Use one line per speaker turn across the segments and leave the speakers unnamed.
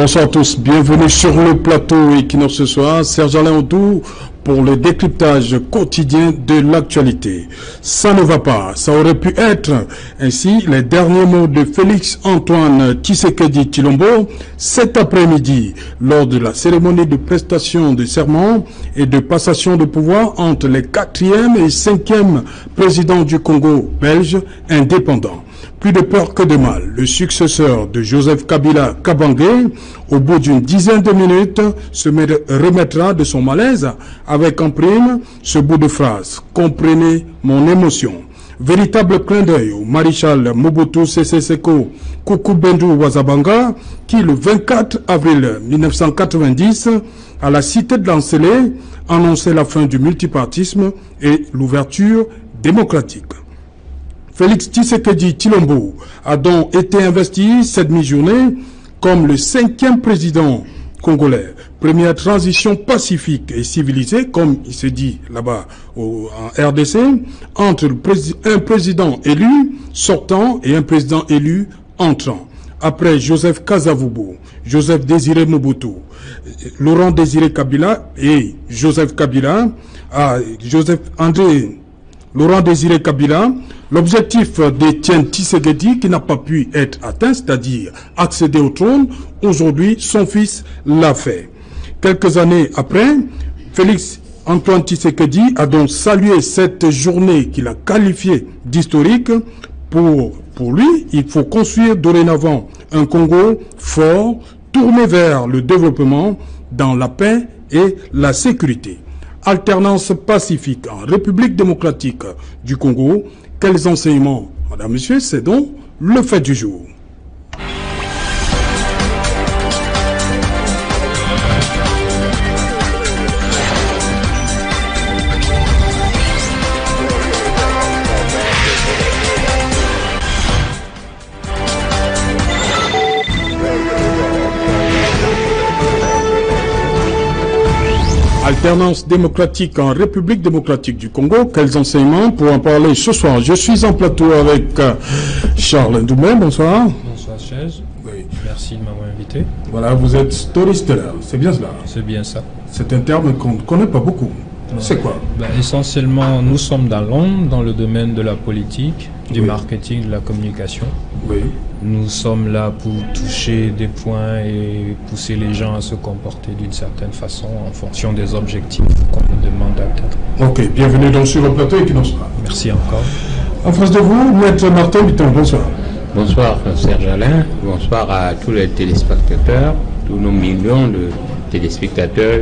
Bonsoir à tous, bienvenue sur le plateau Equinox ce soir. Serge Alain Audou pour le décryptage quotidien de l'actualité. Ça ne va pas, ça aurait pu être ainsi les derniers mots de Félix-Antoine Tshisekedi Tshilombo cet après-midi lors de la cérémonie de prestation de serment et de passation de pouvoir entre les 4e et 5e présidents du Congo belge indépendant. Plus de peur que de mal, le successeur de Joseph Kabila Kabange, au bout d'une dizaine de minutes, se remettra de son malaise avec en prime ce bout de phrase. Comprenez mon émotion. Véritable clin d'œil au maréchal Mobutu Sese Seko Kukubendu Wazabanga, qui le 24 avril 1990, à la cité de Lansele, annonçait la fin du multipartisme et l'ouverture démocratique. Félix Tshisekedi Tshilombo a donc été investi cette mi-journée comme le 5e président congolais. Première transition pacifique et civilisée, comme il se dit là-bas en RDC, entre un président élu sortant et un président élu entrant. Après Joseph Kasavubu, Joseph Désiré Mobutu, Laurent Désiré Kabila et Joseph Kabila, Laurent Désiré Kabila, l'objectif d'Étienne Tshisekedi qui n'a pas pu être atteint, c'est-à-dire accéder au trône, aujourd'hui son fils l'a fait. Quelques années après, Félix-Antoine Tshisekedi a donc salué cette journée qu'il a qualifiée d'historique. Pour lui, il faut construire dorénavant un Congo fort, tourné vers le développement dans la paix et la sécurité. Alternance pacifique en République démocratique du Congo. Quels enseignements, madame, monsieur, c'est donc le fait du jour. Alternance démocratique en République démocratique du Congo. Quels enseignements pour en parler ce soir? Je suis en plateau avec Charles Ndoumé. Bonsoir.
Bonsoir, Serge. Oui. Merci de m'avoir invité.
Voilà, vous êtes storyteller, c'est bien cela?
C'est bien ça.
C'est un terme qu'on ne connaît pas beaucoup. C'est quoi?
Essentiellement, nous sommes dans l'ombre, dans le domaine de la politique, du marketing, de la communication. Oui. Nous sommes là pour toucher des points et pousser les gens à se comporter d'une certaine façon en fonction des objectifs qu'on nous demande d'atteindre.
Ok, bienvenue donc sur le plateau et qui nous sera.
Merci encore.
En face de vous, Maître Martin Bitton, bonsoir.
Bonsoir Serge Alain, bonsoir à tous les téléspectateurs, tous nos millions de téléspectateurs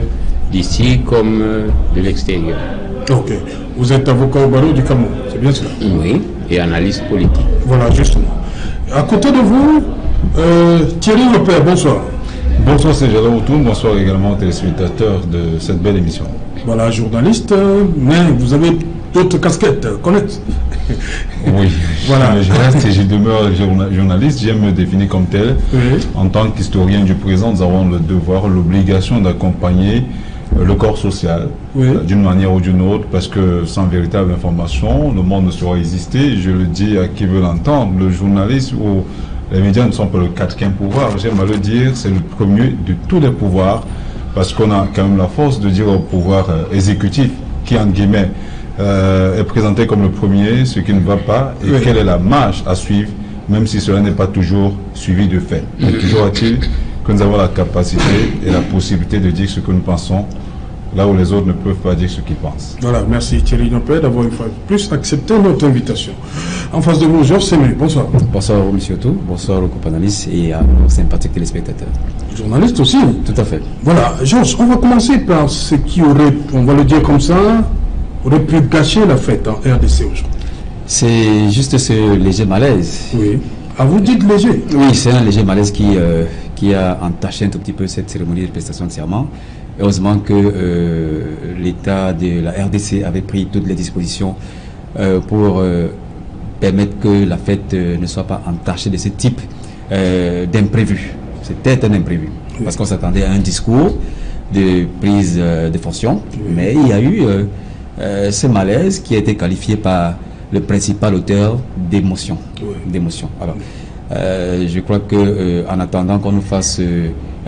d'ici comme de l'extérieur.
Ok, vous êtes avocat au barreau du Cameroun, c'est bien cela?
Oui, et analyste politique.
Voilà, justement. À côté de vous, Thierry Lepère, bonsoir.
Bonsoir Serge Alain Audou, bonsoir également aux téléspectateurs de cette belle émission.
Voilà, journaliste, mais vous avez d'autres casquettes connexes.
Oui, voilà. Je reste et je demeure journaliste, j'aime me définir comme tel. Oui. En tant qu'historien du présent, nous avons le devoir, l'obligation d'accompagner le corps social, oui, d'une manière ou d'une autre, parce que sans véritable information, le monde ne saurait exister. Je le dis à qui veut l'entendre, le journaliste ou les médias ne sont pas le 4e pouvoir, j'aime à le dire, c'est le premier de tous les pouvoirs, parce qu'on a quand même la force de dire au pouvoir exécutif, qui en guillemets est présenté comme le premier, ce qui ne va pas, et oui, quelle est la marge à suivre, même si cela n'est pas toujours suivi de fait. Mais toujours est-il que nous avons la capacité et la possibilité de dire ce que nous pensons, là où les autres ne peuvent pas dire ce qu'ils pensent.
Voilà, merci Thierry Nopé d'avoir une fois de plus accepté notre invitation. En face de vous, Georges Sémé, bonsoir.
Bonsoir M. Tou, bonsoir aux co-panélistes et à nos sympathiques téléspectateurs.
Journaliste aussi?
Tout à fait.
Voilà, Georges, on va commencer par ce qui aurait, on va le dire comme ça, aurait pu gâcher la fête en RDC aujourd'hui. C'est
juste ce léger malaise.
Oui. Ah, vous dites léger?
Oui, c'est un léger malaise qui a entaché un tout petit peu cette cérémonie de prestation de serment. Heureusement que l'État de la RDC avait pris toutes les dispositions pour permettre que la fête ne soit pas entachée de ce type d'imprévu. C'était un imprévu, oui, parce qu'on s'attendait à un discours de prise de fonction, oui, mais il y a eu ce malaise qui a été qualifié par le principal auteur d'émotion. Oui. Alors, je crois que en attendant qu'on nous fasse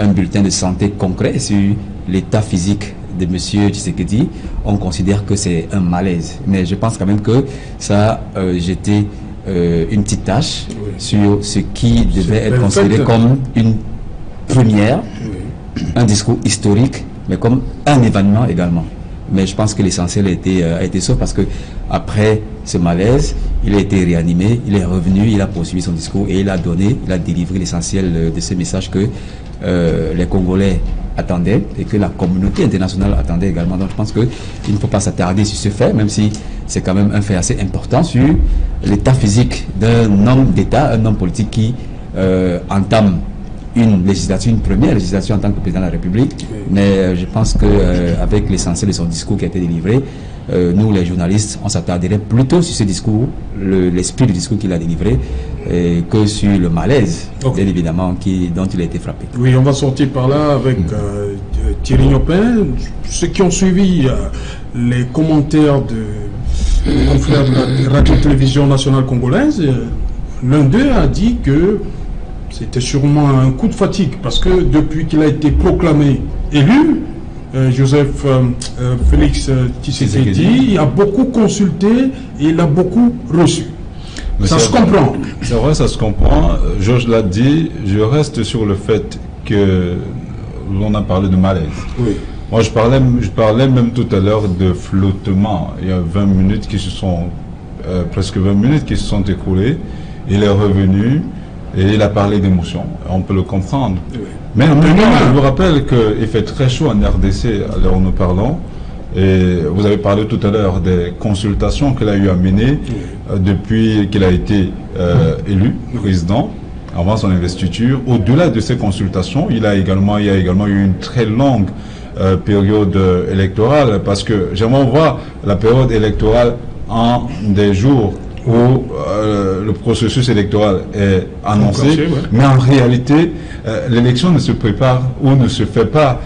un bulletin de santé concret sur l'état physique de M. Tshisekedi, on considère que c'est un malaise. Mais je pense quand même que ça a jeté une petite tâche sur ce qui devait être considéré comme une première, un discours historique, mais comme un événement également. Mais je pense que l'essentiel a été sauf parce que après ce malaise, il a été réanimé, il est revenu, il a poursuivi son discours et il a délivré l'essentiel de ce message que les Congolais attendaient et que la communauté internationale attendait également. Donc je pense qu'il ne faut pas s'attarder sur ce fait, même si c'est quand même un fait assez important sur l'état physique d'un homme d'État, un homme politique qui entame une législature, une première législature en tant que président de la République. Mais je pense qu'avec l'essentiel de son discours qui a été délivré, nous les journalistes, on s'attarderait plutôt sur ce discours, l'esprit du discours qu'il a délivré, que sur le malaise, bien évidemment, dont il a été frappé.
Oui, on va sortir par là avec Thierry Nopin. Ceux qui ont suivi les commentaires de confrères de la radio-télévision nationale congolaise, l'un d'eux a dit que c'était sûrement un coup de fatigue, parce que depuis qu'il a été proclamé élu, Joseph Félix Tshisekedi, il a beaucoup consulté et il a beaucoup reçu. Mais ça se comprend.
C'est vrai, ça se comprend. Georges l'a dit, je reste sur le fait que l'on a parlé de malaise.
Oui.
Moi, je parlais même tout à l'heure de flottement. Il y a 20 minutes qui se sont, presque 20 minutes qui se sont écoulées. Il est revenu et il a parlé d'émotion. On peut le comprendre. Oui. Mais en même temps, je vous rappelle qu'il fait très chaud en RDC à l'heure où nous parlons. Et vous avez parlé tout à l'heure des consultations qu'il a eu à mener depuis qu'il a été élu président, avant son investiture. Au-delà de ces consultations, il y a également eu une très longue période électorale, parce que j'aimerais voir la période électorale en des jours où le processus électoral est annoncé, mais en réalité, l'élection ne se prépare ou ne se fait pas,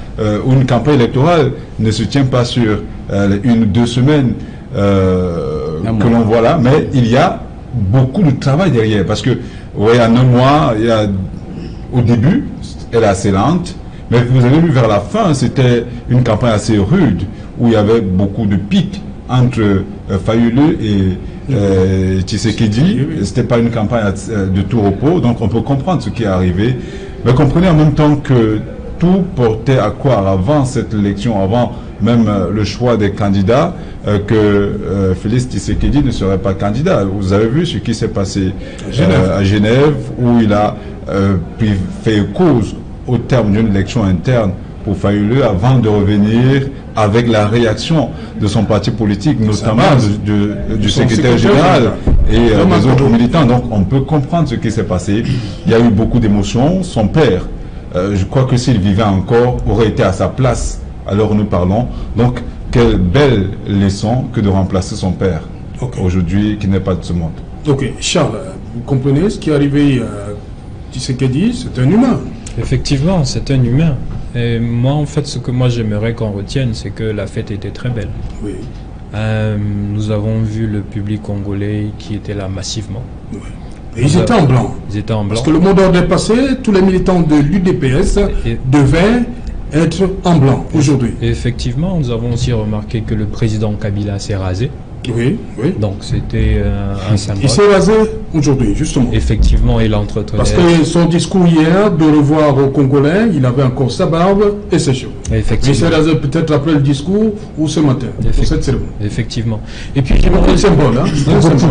ou une campagne électorale ne se tient pas sur 1 ou 2 semaines que l'on voit là, mais il y a beaucoup de travail derrière, parce que, oui, en 1 mois, au début, elle est assez lente, mais vous avez vu vers la fin, c'était une campagne assez rude, où il y avait beaucoup de pics entre Fayulu et Tshisekedi. C'était pas une campagne de tout repos, donc on peut comprendre ce qui est arrivé, mais comprenez en même temps que tout portait à croire avant cette élection, avant même le choix des candidats, que Félix Tshisekedi ne serait pas candidat. Vous avez vu ce qui s'est passé à Genève, où il a fait cause au terme d'une élection interne pour Fayulu avant de revenir avec la réaction de son parti politique, notamment du secrétaire général et des autres militants. Donc on peut comprendre ce qui s'est passé. Il y a eu beaucoup d'émotions. Son père, je crois que s'il vivait encore, aurait été à sa place à l'heure où nous parlons. Donc quelle belle leçon que de remplacer son père aujourd'hui, qui n'est pas de ce monde.
Ok, Charles, vous comprenez ce qui est arrivé à Tshisekedi, c'est un humain.
Effectivement, c'est un humain. Et moi, en fait, ce que moi j'aimerais qu'on retienne, c'est que la fête était très belle.
Oui.
Nous avons vu le public congolais qui était là massivement.
Oui. Et ils étaient en blanc.
Ils étaient en blanc.
Parce que le mot d'ordre est passé, tous les militants de l'UDPS devaient être en blanc aujourd'hui.
Effectivement, nous avons aussi remarqué que le président Kabila s'est rasé.
Oui, oui.
Donc c'était un symbole.
Il s'est rasé aujourd'hui, justement.
Effectivement, il entretenait.
Parce que son discours hier, de revoir aux Congolais, il avait encore sa barbe et ses cheveux.
Effectivement.
Il s'est rasé peut-être après le discours ou ce matin, pour cette cérémonie.
Effectivement. Et puis j'aimerais
symbole, hein.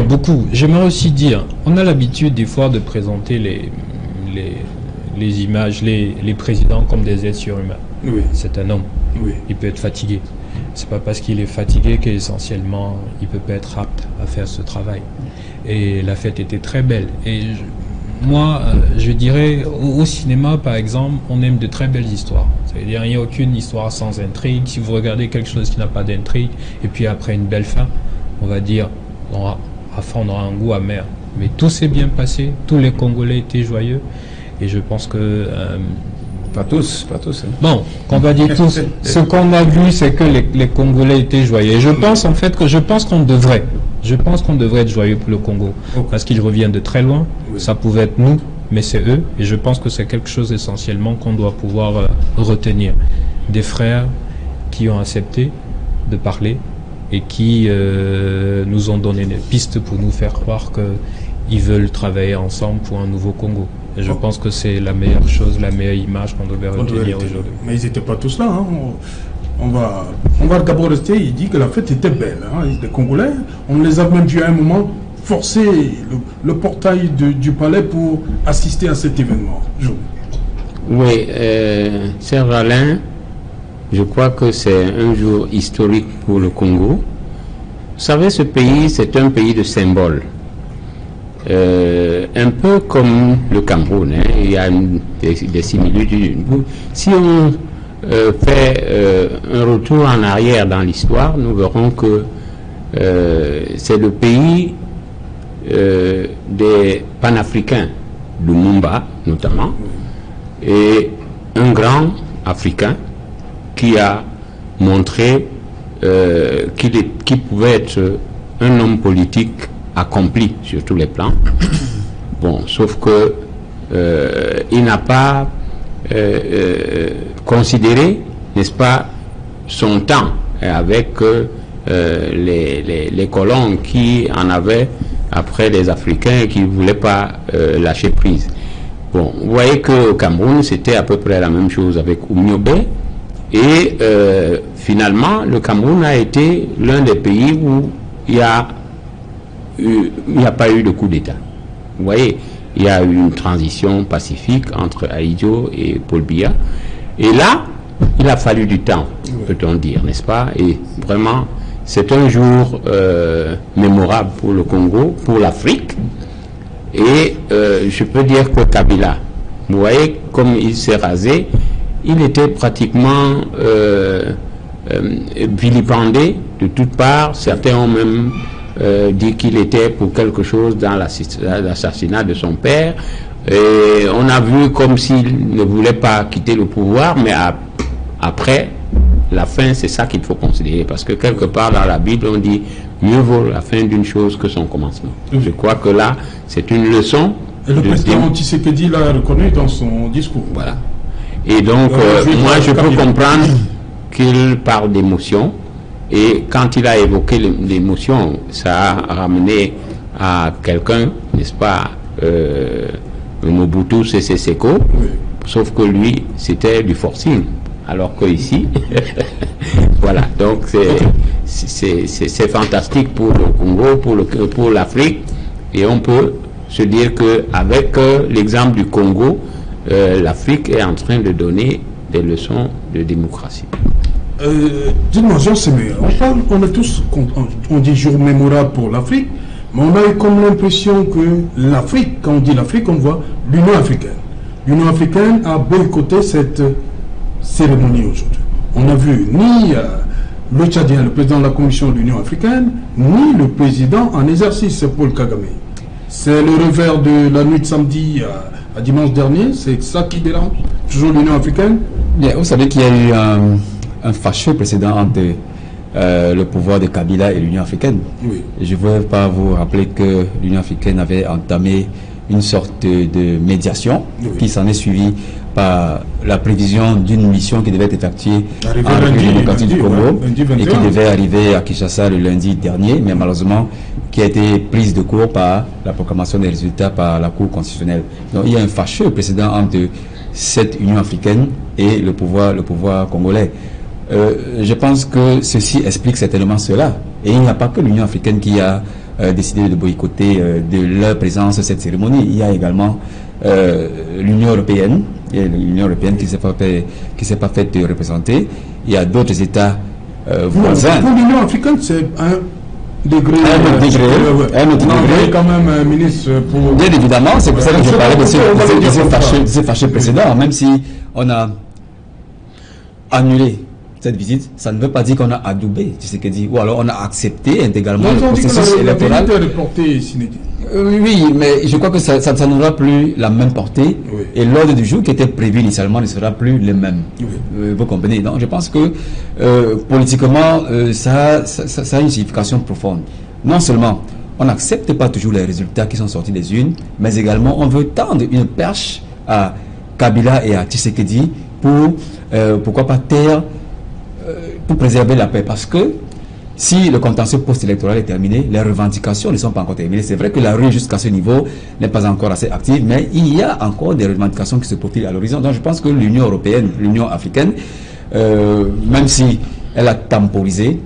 Beaucoup. J'aimerais aussi dire, on a l'habitude des fois de présenter les images, les présidents comme des êtres surhumains.
Oui.
C'est un homme.
Oui.
Il peut être fatigué. C'est pas parce qu'il est fatigué qu'essentiellement il peut pas être apte à faire ce travail. Et la fête était très belle. Et moi, je dirais, au cinéma, par exemple, on aime de très belles histoires. C'est-à-dire, il n'y a aucune histoire sans intrigue. Si vous regardez quelque chose qui n'a pas d'intrigue, et puis après une belle fin, on va dire, à la fin, on aura un goût amer. Mais tout s'est bien passé, tous les Congolais étaient joyeux, et je pense que...
Pas tous. Hein.
Bon, qu'on va dire tous. Ce qu'on a vu, c'est que les Congolais étaient joyeux. Et je pense en fait qu'on devrait être joyeux pour le Congo. Parce qu'il revient de très loin. Oui. Ça pouvait être nous, mais c'est eux, et je pense que c'est quelque chose essentiellement qu'on doit pouvoir retenir. Des frères qui ont accepté de parler et qui nous ont donné des pistes pour nous faire croire qu'ils veulent travailler ensemble pour un nouveau Congo. Et je pense que c'est la meilleure chose, la meilleure image qu'on devait retenir aujourd'hui.
Mais ils n'étaient pas tous là. Hein. On va d'abord rester. Il dit que la fête était belle. Hein. Les Congolais, on les a même vu à un moment forcer le portail du palais pour assister à cet événement.
Oui, Serge Alain, je crois que c'est un jour historique pour le Congo. Vous savez, ce pays, c'est un pays de symboles. Un peu comme le Cameroun, hein, il y a des similitudes. Si on fait un retour en arrière dans l'histoire, nous verrons que c'est le pays des panafricains, Lumumba notamment, et un grand Africain qui a montré qu'il pouvait être un homme politique accompli sur tous les plans. Bon, sauf que il n'a pas considéré, n'est-ce pas, son temps avec les colons qui en avaient après les Africains et qui ne voulaient pas lâcher prise. Bon, vous voyez qu'au Cameroun, c'était à peu près la même chose avec Oumyobé. Et finalement, le Cameroun a été l'un des pays où il n'y a pas eu de coup d'État. Vous voyez, il y a eu une transition pacifique entre Ahidjo et Paul Biya. Et là, il a fallu du temps, peut-on dire, n'est-ce pas? Et vraiment, c'est un jour mémorable pour le Congo, pour l'Afrique. Et je peux dire que Kabila, vous voyez, comme il s'est rasé, il était pratiquement vilipendé de toutes parts. Certains ont même dit qu'il était pour quelque chose dans l'assassinat de son père. Et on a vu comme s'il ne voulait pas quitter le pouvoir, mais après, la fin, c'est ça qu'il faut considérer. Parce que quelque part dans la Bible, on dit mieux vaut la fin d'une chose que son commencement. Je crois que là, c'est une leçon.
Et le président Tshisekedi l'a reconnu dans son discours.
Voilà. Et donc, moi, je peux comprendre qu'il parle d'émotion. Et quand il a évoqué l'émotion, ça a ramené à quelqu'un, n'est-ce pas, Mobutu Sese Seko, sauf que lui, c'était du forcing. Alors que ici, voilà. Donc, c'est fantastique pour le Congo, pour l'Afrique. Et on peut se dire qu'avec l'exemple du Congo, l'Afrique est en train de donner des leçons de démocratie.
Dis-moi, Jean Sémé, on a tous, on dit jour mémorable pour l'Afrique, mais on a eu comme l'impression que l'Afrique, quand on dit l'Afrique, on voit l'Union africaine. L'Union africaine a boycotté cette cérémonie aujourd'hui. On n'a vu ni le Tchadien, le président de la Commission de l'Union africaine, ni le président en exercice, Paul Kagame. C'est le revers de la nuit de samedi à dimanche dernier, c'est ça qui dérange toujours l'Union africaine.
Bien, vous savez qu'il y a eu un fâcheux précédent entre le pouvoir de Kabila et l'Union africaine.
Oui.
Je ne veux pas vous rappeler que l'Union africaine avait entamé une sorte de médiation qui s'en est suivie par la prévision d'une mission qui devait être effectuée en République démocratique du Congo et qui devait arriver à Kinshasa le lundi dernier, mais malheureusement qui a été prise de court par la proclamation des résultats par la Cour constitutionnelle. Donc il y a un fâcheux précédent entre cette Union africaine et le pouvoir congolais. Je pense que ceci explique certainement cela. Et il n'y a pas que l'Union africaine qui a décidé de boycotter de leur présence cette cérémonie. Il y a également l'Union européenne, qui ne s'est pas fait représenter. Il y a d'autres États voisins.
Pour l'Union africaine, c'est un degré.
Un autre degré.
Quand même un ministre pour.
Bien évidemment, c'est pour ça que je parlais de ces fâcheux précédents, même si on a annulé cette visite, ça ne veut pas dire qu'on a adoubé Tshisekedi, ou alors on a accepté intégralement le processus électoral. Oui, mais je crois que ça n'aura plus la même portée, et l'ordre du jour qui était prévu initialement ne sera plus le même. Vous comprenez? Donc je pense que politiquement, ça a une signification profonde. Non seulement on n'accepte pas toujours les résultats qui sont sortis des urnes, mais également on veut tendre une perche à Kabila et à Tshisekedi pour, pourquoi pas taire, pour préserver la paix. Parce que si le contentieux post-électoral est terminé, les revendications ne sont pas encore terminées. C'est vrai que la rue jusqu'à ce niveau n'est pas encore assez active, mais il y a encore des revendications qui se profilent à l'horizon. Donc je pense que l'Union européenne, l'Union africaine, même si elle a temporisé,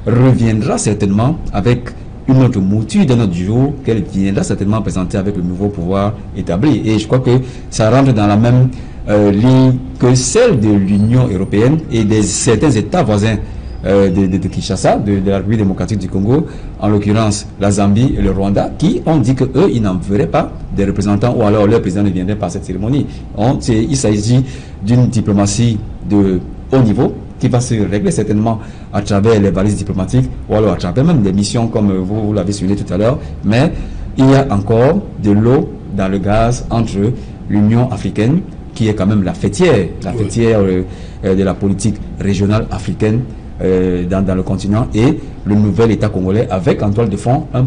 reviendra certainement avec une autre mouture de notre jour qu'elle viendra certainement présenter avec le nouveau pouvoir établi. Et je crois que ça rentre dans la même ligne que celle de l'Union européenne et de certains États voisins de Kinshasa, de la République démocratique du Congo, en l'occurrence la Zambie et le Rwanda, qui ont dit qu'eux, ils n'en feraient pas des représentants, ou alors leur président ne viendrait pas à cette cérémonie. Il s'agit d'une diplomatie de haut niveau qui va se régler certainement à travers les valises diplomatiques, ou alors à travers même des missions comme vous l'avez souligné tout à l'heure. Mais il y a encore de l'eau dans le gaz entre l'Union africaine, qui est quand même la fêtière de la politique régionale africaine dans le continent, et le nouvel État congolais, avec en toile de fond un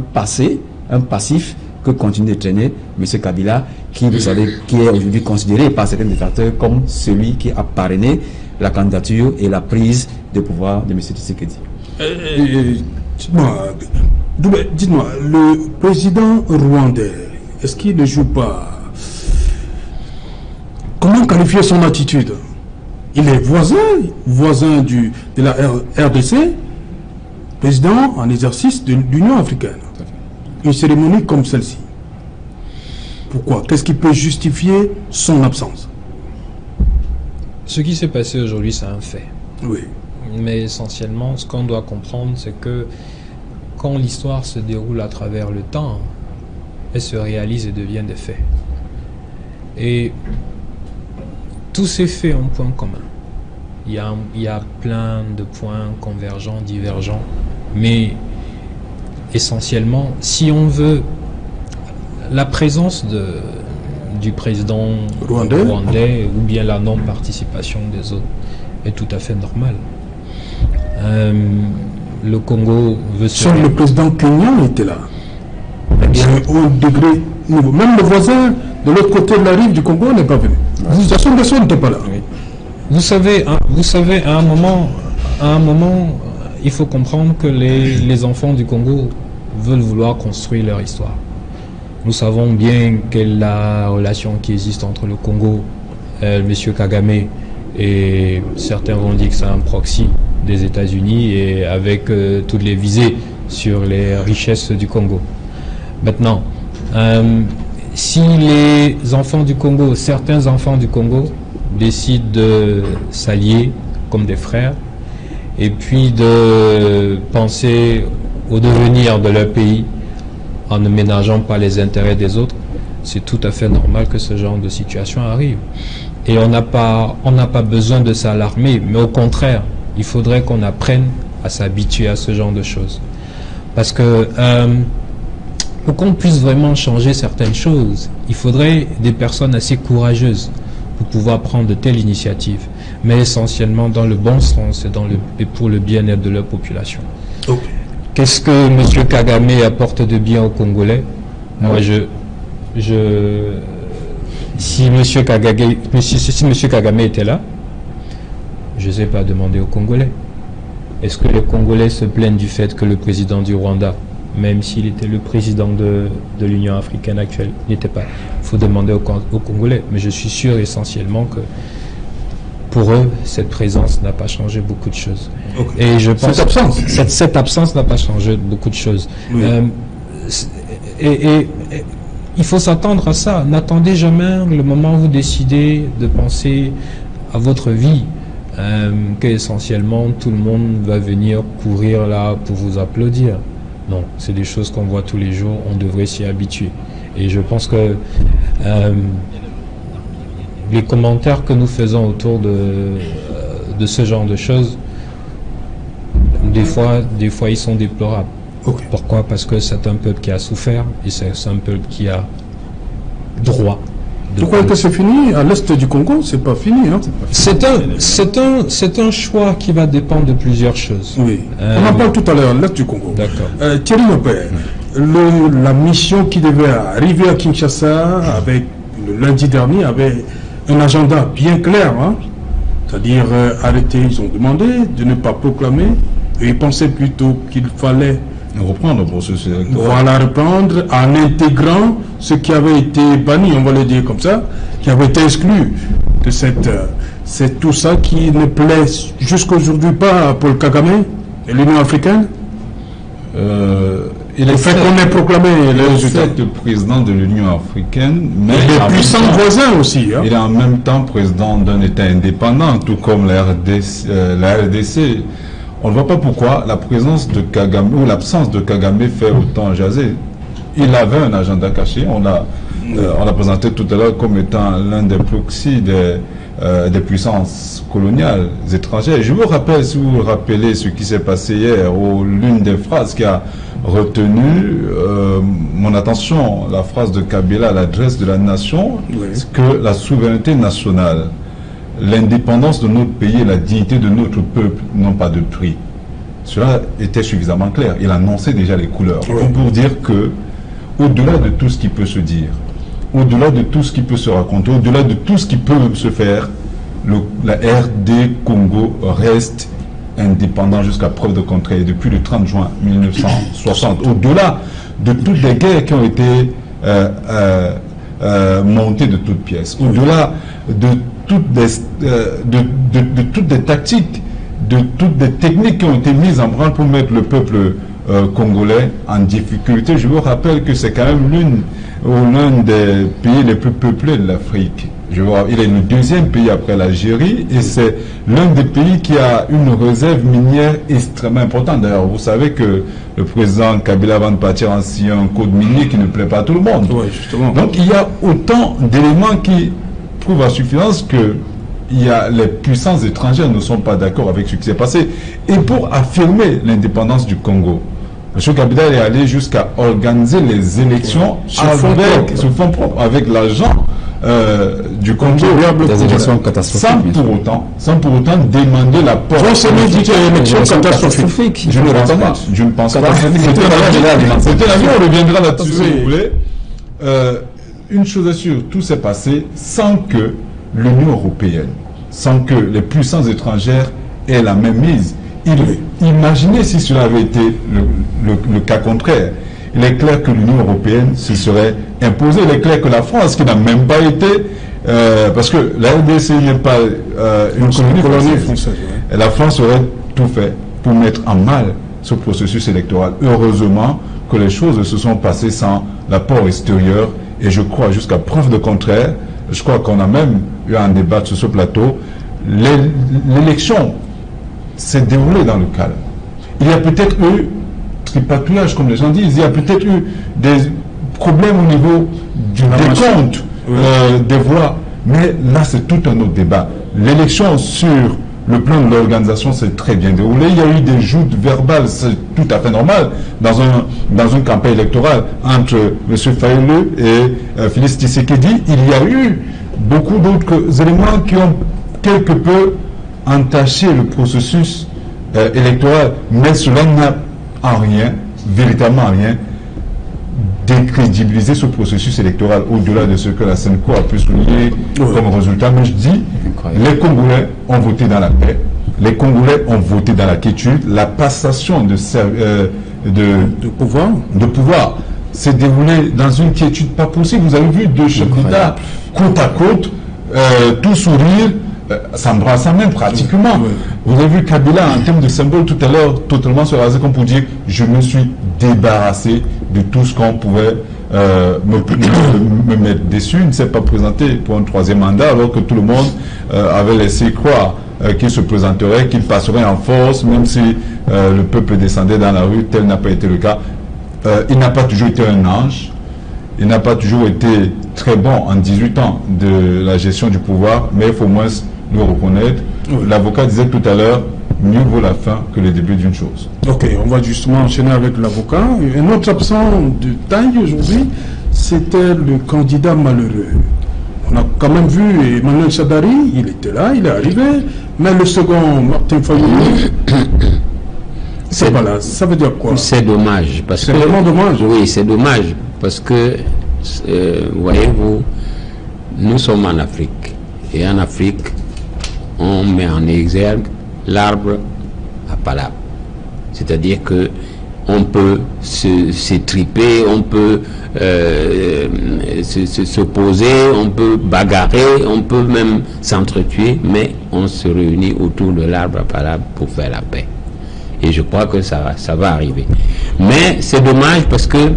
passif que continue de traîner M. Kabila, qui, vous savez, qui est aujourd'hui considéré par certains détracteurs comme celui qui a parrainé la candidature et la prise de pouvoir de M. Tshisekedi.
Dites-moi, le président rwandais, est-ce qu'il ne joue pas? Comment qualifier son attitude? Il est voisin de la RDC, président en exercice de l'Union africaine. Une cérémonie comme celle-ci. Pourquoi? Qu'est-ce qui peut justifier son absence?
Ce qui s'est passé aujourd'hui, c'est un fait.
Oui.
Mais essentiellement, ce qu'on doit comprendre, c'est que quand l'histoire se déroule à travers le temps, elle se réalise et devient des faits. Et tous ces faits ont un point commun. Il y a plein de points convergents, divergents, mais essentiellement, si on veut, la présence du président rwandais ou bien la non-participation des autres est tout à fait normale. Le Congo veut se...
Seul le président kenyan était là. Au degré nouveau. Même le voisin de l'autre côté de la rive du Congo n'est pas venu. Sassou Nguesso n'était pas là.
Oui. Vous savez, à un moment, il faut comprendre que les enfants du Congo veulent vouloir construire leur histoire. Nous savons bien quelle est la relation qui existe entre le Congo, M. Kagame, et certains vont dire que c'est un proxy des États-Unis et avec toutes les visées sur les richesses du Congo. Maintenant, si les enfants du Congo, certains enfants du Congo, décident de s'allier comme des frères et puis de penser au devenir de leur pays en ne ménageant pas les intérêts des autres, c'est tout à fait normal que ce genre de situation arrive. Et on n'a pas besoin de s'alarmer, mais au contraire, il faudrait qu'on apprenne à s'habituer à ce genre de choses. Parce que pour qu'on puisse vraiment changer certaines choses, il faudrait des personnes assez courageuses pour pouvoir prendre de telles initiatives, mais essentiellement dans le bon sens et pour le bien-être de leur population. Okay. Qu'est-ce que M. Kagame apporte de bien aux Congolais? Moi, si M. Kagame était là, je ne sais pas demander aux Congolais. Est-ce que les Congolais se plaignent du fait que le président du Rwanda, même s'il était le président de l'Union africaine actuelle, n'était pas? Il faut demander aux Congolais. Mais je suis sûr essentiellement que pour eux, cette présence n'a pas changé beaucoup de choses. Okay. Et je pense cette absence n'a pas changé beaucoup de choses. Oui. Et il faut s'attendre à ça. N'attendez jamais le moment où vous décidez de penser à votre vie, qu'essentiellement tout le monde va venir courir là pour vous applaudir. Non, c'est des choses qu'on voit tous les jours, on devrait s'y habituer. Et je pense que les commentaires que nous faisons autour de ce genre de choses, des fois ils sont déplorables. Okay. Pourquoi? Parce que c'est un peuple qui a souffert et c'est un peuple qui a droit.
Vous croyez que c'est fini? À l'est du Congo, c'est pas fini. Hein?
C'est un choix qui va dépendre de plusieurs choses.
Oui. On en parle tout à l'heure, l'est du Congo.
D'accord.
Thierry Mopé, la mission qui devait arriver à Kinshasa avec le lundi dernier avait un agenda bien clair, hein? C'est-à-dire arrêter, ils ont demandé de ne pas proclamer, et ils pensaient plutôt qu'il fallait
reprendre le processus électoral.
Voilà, reprendre en intégrant ce qui avait été banni, on va le dire comme ça, qui avait été exclu de cette... c'est tout ça qui ne plaît jusqu'à aujourd'hui pas à Paul Kagame et l'Union africaine.
Il
le fait qu'on ait proclamé les résultats.
Il est président de l'Union africaine, mais
il est puissant voisin aussi. Hein.
Il est en même temps président d'un État indépendant, tout comme la RDC. On ne voit pas pourquoi la présence de Kagame ou l'absence de Kagame fait autant jaser. Il avait un agenda caché. On l'a présenté tout à l'heure comme étant l'un des proxys des puissances coloniales étrangères. Je vous rappelle, si vous vous rappelez ce qui s'est passé hier, ou l'une des phrases qui a retenu mon attention, la phrase de Kabila à l'adresse de la nation, c'est que la souveraineté nationale, l'indépendance de notre pays et la dignité de notre peuple n'ont pas de prix. Cela était suffisamment clair. Il annonçait déjà les couleurs. Pour dire que, au-delà de tout ce qui peut se dire, au-delà de tout ce qui peut se raconter, au-delà de tout ce qui peut se faire, la RD Congo reste indépendant jusqu'à preuve de contraire depuis le 30 juin 1960. Au-delà de toutes les guerres qui ont été montées de toutes pièces, au-delà de toutes les tactiques, de toutes les techniques qui ont été mises en branle pour mettre le peuple congolais en difficulté. Je vous rappelle que c'est quand même l'un des pays les plus peuplés de l'Afrique. Il est le deuxième pays après l'Algérie et c'est l'un des pays qui a une réserve minière extrêmement importante. D'ailleurs, vous savez que le président Kabila, avant de partir, a signé un code minier qui ne plaît pas à tout le monde.
Oui, justement.
Donc il y a autant d'éléments qui prouvent à suffisance que les puissances étrangères ne sont pas d'accord avec ce qui s'est passé. Et pour affirmer l'indépendance du Congo, M. Kabila est allé jusqu'à organiser les élections sous fonds propres, avec l'argent du Congo,
des élections catastrophiques,
sans pour autant demander la porte.
C'est une élection catastrophique.
Je ne pense pas. C'était la vie, on reviendra là-dessus si vous voulez. Une chose est sûre, tout s'est passé sans que l'Union européenne, sans que les puissances étrangères aient la même mise. Imaginez si cela avait été le cas contraire. Il est clair que l'Union européenne se serait imposée. Il est clair que la France, qui n'a même pas été... parce que la RDC n'est pas une colonie française. Et la France aurait tout fait pour mettre en mal ce processus électoral. Heureusement que les choses se sont passées sans l'apport extérieur. Et je crois, jusqu'à preuve de contraire, je crois qu'on a même eu un débat sur ce plateau, l'élection s'est déroulée dans le calme. Il y a peut-être eu tripatouillage, comme les gens disent, il y a peut-être eu des problèmes au niveau du décompte des voix, mais là c'est tout un autre débat. L'élection sur le plan de l'organisation s'est très bien déroulée. Il y a eu des joutes verbales, c'est tout à fait normal dans une campagne électorale entre M. Fayulu et Félix Tshisekedi. Il y a eu beaucoup d'autres éléments qui ont quelque peu entaché le processus électoral, mais cela n'a en rien, véritablement en rien, décrédibiliser ce processus électoral au-delà de ce que la Senco a pu souligner comme résultat. Mais je dis, les Congolais ont voté dans la paix, les Congolais ont voté dans la quiétude, la passation de pouvoir s'est déroulée dans une quiétude pas possible. Vous avez vu deux chefs d'État côte à côte, tout sourire, s'embrassant même pratiquement. Vous avez vu Kabila en termes de symbole tout à l'heure totalement se raser comme pour dire je me suis débarrassé de tout ce qu'on pouvait me mettre dessus. Il ne s'est pas présenté pour un troisième mandat alors que tout le monde avait laissé croire qu'il se présenterait, qu'il passerait en force même si le peuple descendait dans la rue. Tel n'a pas été le cas. Il n'a pas toujours été un ange. Il n'a pas toujours été très bon en 18 ans de la gestion du pouvoir, mais il faut au moins le reconnaître. L'avocat disait tout à l'heure, mieux vaut la fin que le début d'une chose.
Ok, on va justement enchaîner avec l'avocat. Un autre absent de taille aujourd'hui, c'était le candidat malheureux. On a quand même vu Emmanuel Shadari, il était là, il est arrivé, mais le second, Martin Fayulu, C'est pas là. Ça veut dire quoi?
C'est dommage.
C'est vraiment dommage.
Oui, c'est dommage. Parce que, voyez-vous, nous sommes en Afrique. Et en Afrique, on met en exergue l'arbre à palabre. C'est-à-dire que on peut s'étriper, on peut s'opposer, on peut bagarrer, on peut même s'entretuer, mais on se réunit autour de l'arbre à palabre pour faire la paix. Et je crois que ça va arriver. Mais c'est dommage parce que,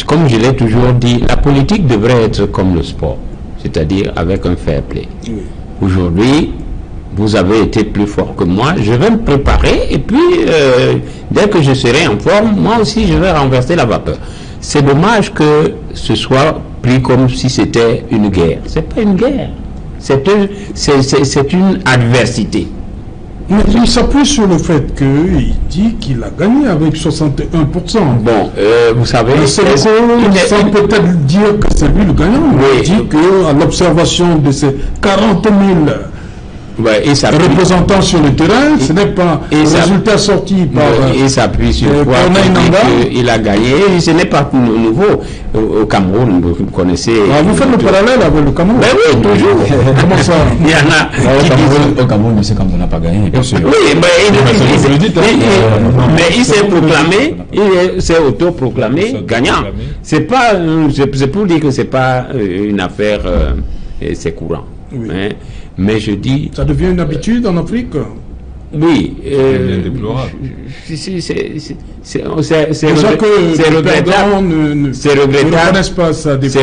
comme je l'ai toujours dit, la politique devrait être comme le sport, c'est-à-dire avec un fair play. Oui. Aujourd'hui, vous avez été plus fort que moi, je vais me préparer et puis dès que je serai en forme, moi aussi je vais renverser la vapeur. C'est dommage que ce soit pris comme si c'était une guerre. C'est pas une guerre, c'est une adversité.
Mais il s'appuie sur le fait qu'il dit qu'il a gagné avec 61%.
Bon, vous savez...
sans peut-être dire que c'est lui le gagnant. Oui. Il dit qu'à l'observation de ces 40 000 représentants sur le terrain, ce n'est pas un résultat sorti par...
il s'appuie sur quoi il a gagné. Ce n'est pas nouveau. Au Cameroun, vous connaissez...
vous faites le parallèle avec le Cameroun?
Ben oui, toujours.
Comment ça?
Il y en a
au Cameroun, M. Cameroun n'a pas gagné, bien sûr.
Oui, mais il s'est proclamé, il s'est autoproclamé gagnant. C'est pas... C'est pour dire que c'est pas une affaire... c'est courant.
Oui.
Hein? Mais je dis...
Ça devient une habitude en Afrique?
Oui. C'est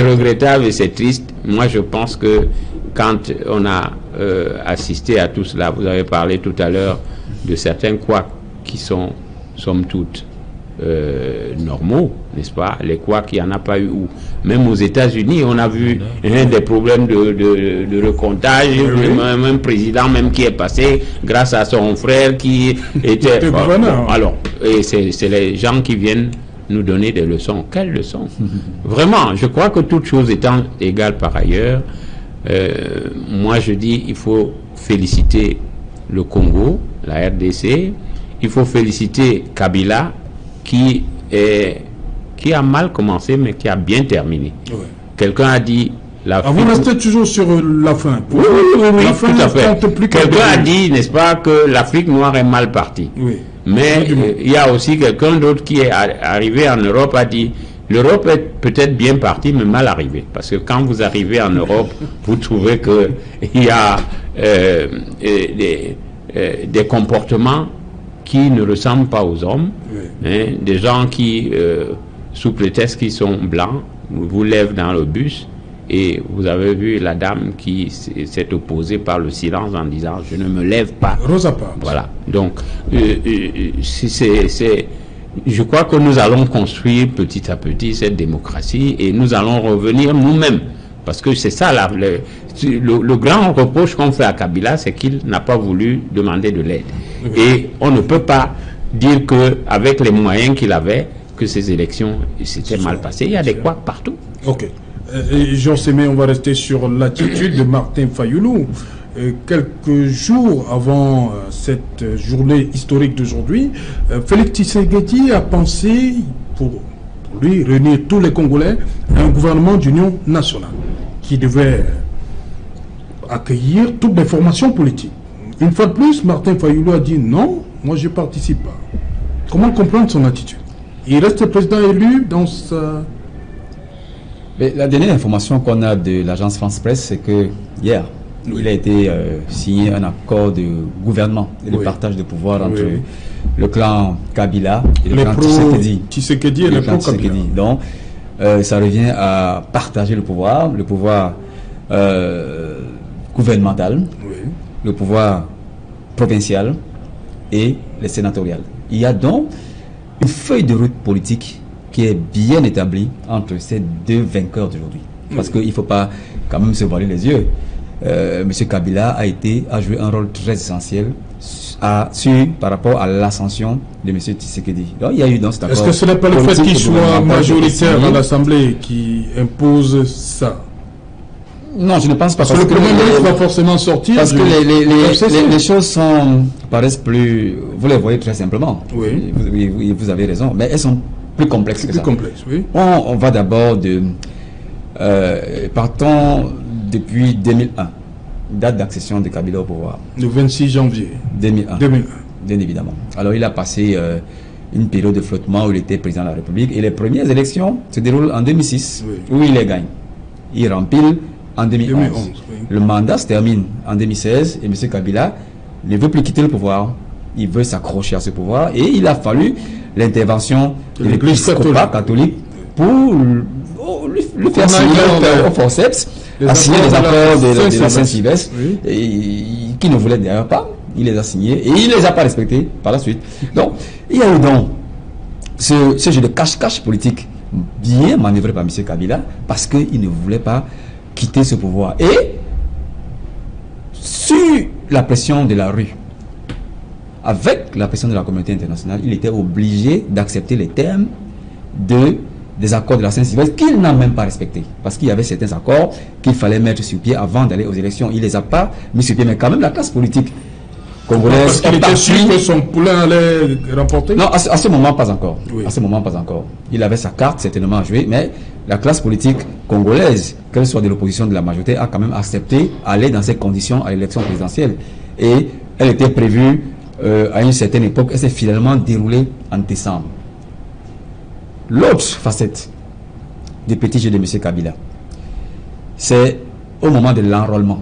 regrettable et c'est triste. Moi, je pense que quand on a assisté à tout cela, vous avez parlé tout à l'heure de certains couacs qui sont, somme toute, normaux, n'est-ce pas? Les couacs, il n'y en a pas eu où. Même aux États-Unis, on a vu des problèmes de recomptage, un président même qui est passé grâce à son frère qui était... alors, et c'est les gens qui viennent nous donner des leçons. Quelles leçons? Vraiment, je crois que toutes choses étant égales par ailleurs, moi je dis il faut féliciter le Congo, la RDC, il faut féliciter Kabila, qui a mal commencé, mais qui a bien terminé. Ouais. Quelqu'un a dit...
vous restez toujours sur la fin.
Oui, tout à fait. Quelqu'un a dit, n'est-ce pas, que l'Afrique noire est mal partie. Oui. Mais il y a aussi quelqu'un d'autre qui est arrivé en Europe, a dit, l'Europe est peut-être bien partie, mais mal arrivée. Parce que quand vous arrivez en Europe, vous trouvez qu'il y a des comportements qui ne ressemblent pas aux hommes, hein, des gens qui, sous prétexte qu'ils sont blancs, vous lèvent dans le bus et vous avez vu la dame qui s'est opposée par le silence en disant « je ne me lève pas ».
Rosa Parks.
Voilà. Donc, je crois que nous allons construire petit à petit cette démocratie et nous allons revenir nous-mêmes. Parce que c'est ça, le grand reproche qu'on fait à Kabila, c'est qu'il n'a pas voulu demander de l'aide. Et on ne peut pas dire qu'avec les moyens qu'il avait, que ces élections s'étaient mal passées. Il y a des couacs partout.
Ok. Jean Sémé, on va rester sur l'attitude de Martin Fayulu. Quelques jours avant cette journée historique d'aujourd'hui, Félix Tshisekedi a pensé, pour lui, réunir tous les Congolais à un gouvernement d'union nationale qui devait accueillir toutes les formations politiques. Une fois de plus, Martin Fayulu a dit non, moi je ne participe pas. Comment comprendre son attitude? Il reste président élu dans sa...
Mais la dernière information qu'on a de l'agence France Presse, c'est que hier, il a été signé un accord de gouvernement et de partage de pouvoir entre le clan Kabila et le clan
Tshisekedi et le clan Kabila.
Donc, ça revient à partager le pouvoir gouvernemental, le pouvoir provincial et le sénatorial. Il y a donc une feuille de route politique qui est bien établie entre ces deux vainqueurs d'aujourd'hui. Parce qu'il ne faut pas quand même se voiler les yeux. M. Kabila a joué un rôle très essentiel par rapport à l'ascension de M. Tshisekedi. Donc, il y a eu dans cet accord.
Est-ce que ce n'est pas le fait qu'il soit majoritaire à l'Assemblée qui impose ça?
Non, je ne pense pas.
Parce que le Premier ministre va forcément sortir.
Parce que les choses paraissent plus... Vous les voyez très simplement.
Oui.
Vous avez raison. Mais elles sont plus complexes que ça.
Plus complexes, oui.
On va d'abord de... partons depuis 2001, date d'accession de Kabila au pouvoir.
Le 26 janvier
2001. Bien évidemment. Alors il a passé une période de flottement où il était président de la République et les premières élections se déroulent en 2006, où il les gagne. Il rempile en 2011.
Oui.
Le mandat se termine en 2016 et M. Kabila ne veut plus quitter le pouvoir. Il veut s'accrocher à ce pouvoir et il a fallu l'intervention de l'Église catholique pour le faire signer au forceps, à signer les accords de la Saint-Sylvestre, qui ne voulait d'ailleurs pas. Il les a signés et il ne les a pas respectés par la suite. Donc, il y a eu donc ce jeu de cache-cache politique bien manœuvré par M. Kabila parce qu'il ne voulait pas quitter ce pouvoir. Et sur la pression de la rue, avec la pression de la communauté internationale, il était obligé d'accepter les termes des accords de la Saint-Sylvestre qu'il n'a même pas respectés. Parce qu'il y avait certains accords qu'il fallait mettre sur pied avant d'aller aux élections. Il ne les a pas mis sur pied, mais quand même la classe politique congolaise...
Parce qu'il était sûr que son poulain allait remporter?
Non, à ce moment, pas encore.
Oui.
À ce moment, pas encore. Il avait sa carte certainement à jouer, mais la classe politique congolaise, qu'elle soit de l'opposition de la majorité, a quand même accepté aller dans ces conditions à l'élection présidentielle. Et elle était prévue à une certaine époque, elle s'est finalement déroulée en décembre. L'autre facette du petit jeu de M. Kabila, c'est au moment de l'enrôlement.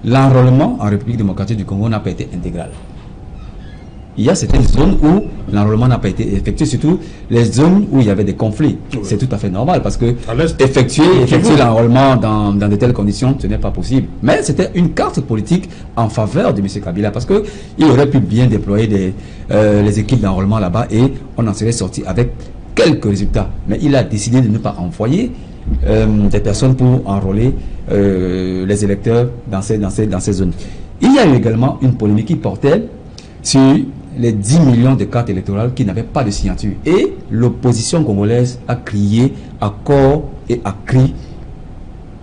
L'enrôlement en République démocratique du Congo n'a pas été intégral. Il y a certaines zones où l'enrôlement n'a pas été effectué, surtout les zones où il y avait des conflits. Oui. C'est tout à fait normal parce que effectuer l'enrôlement dans de telles conditions, ce n'est pas possible. Mais c'était une carte politique en faveur de M. Kabila parce qu'il aurait pu bien déployer les équipes d'enrôlement là-bas et on en serait sorti avec quelques résultats. Mais il a décidé de ne pas envoyer des personnes pour enrôler les électeurs dans ces zones. Il y a eu également une polémique qui portait sur les 10 millions de cartes électorales qui n'avaient pas de signature. Et l'opposition congolaise a crié à corps et à cri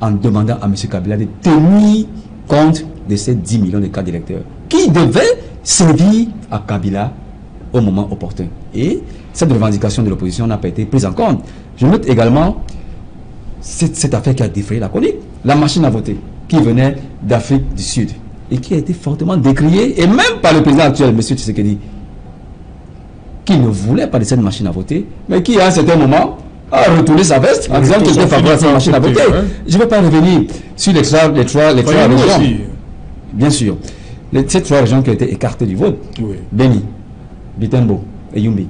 en demandant à M. Kabila de tenir compte de ces 10 millions de cartes d'électeurs qui devaient servir à Kabila au moment opportun. Et cette revendication de l'opposition n'a pas été prise en compte. Je note également cette affaire qui a défrayé la chronique, la machine à voter qui venait d'Afrique du Sud et qui a été fortement décriée, et même par le président actuel, M. Tshisekedi, qui ne voulait pas de cette machine à voter, mais qui à un certain moment a retourné sa veste en disant qu'il était favorable à cette machine à voter. Je ne vais pas revenir sur les trois régions. Bien sûr. Ces trois régions qui ont été écartées du vote, Beni, Bitembo et Yumbi,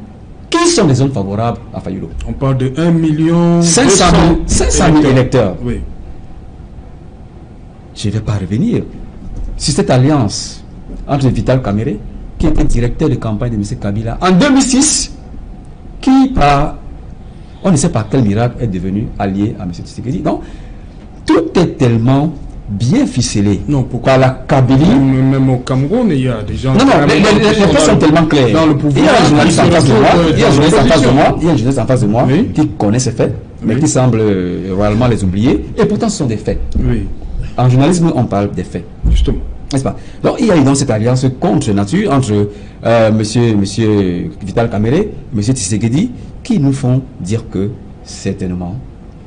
qui sont les zones favorables à Fayulu?
On parle de 1
500 000 électeurs.
Oui.
Je ne vais pas revenir sur cette alliance entre Vital Kamerhe, qui était directeur de campagne de M. Kabila en 2006, qui, on ne sait pas quel miracle, est devenu allié à M. Tshisekedi. Donc, tout est tellement bien ficelé par la Kabylie.
Même au Cameroun, il y a des gens...
Non, les choses sont tellement claires. Il y a un journaliste en face de moi, il y a un journaliste en face de moi qui connaît ces faits, mais qui semble royalement les oublier, et pourtant ce sont des faits.
Oui.
En journalisme, on parle des faits. Justement. N'est-ce pas? Donc, il y a eu dans cette alliance contre nature entre monsieur Vital Kamerhe et M. Tshisekedi qui nous font dire que, certainement,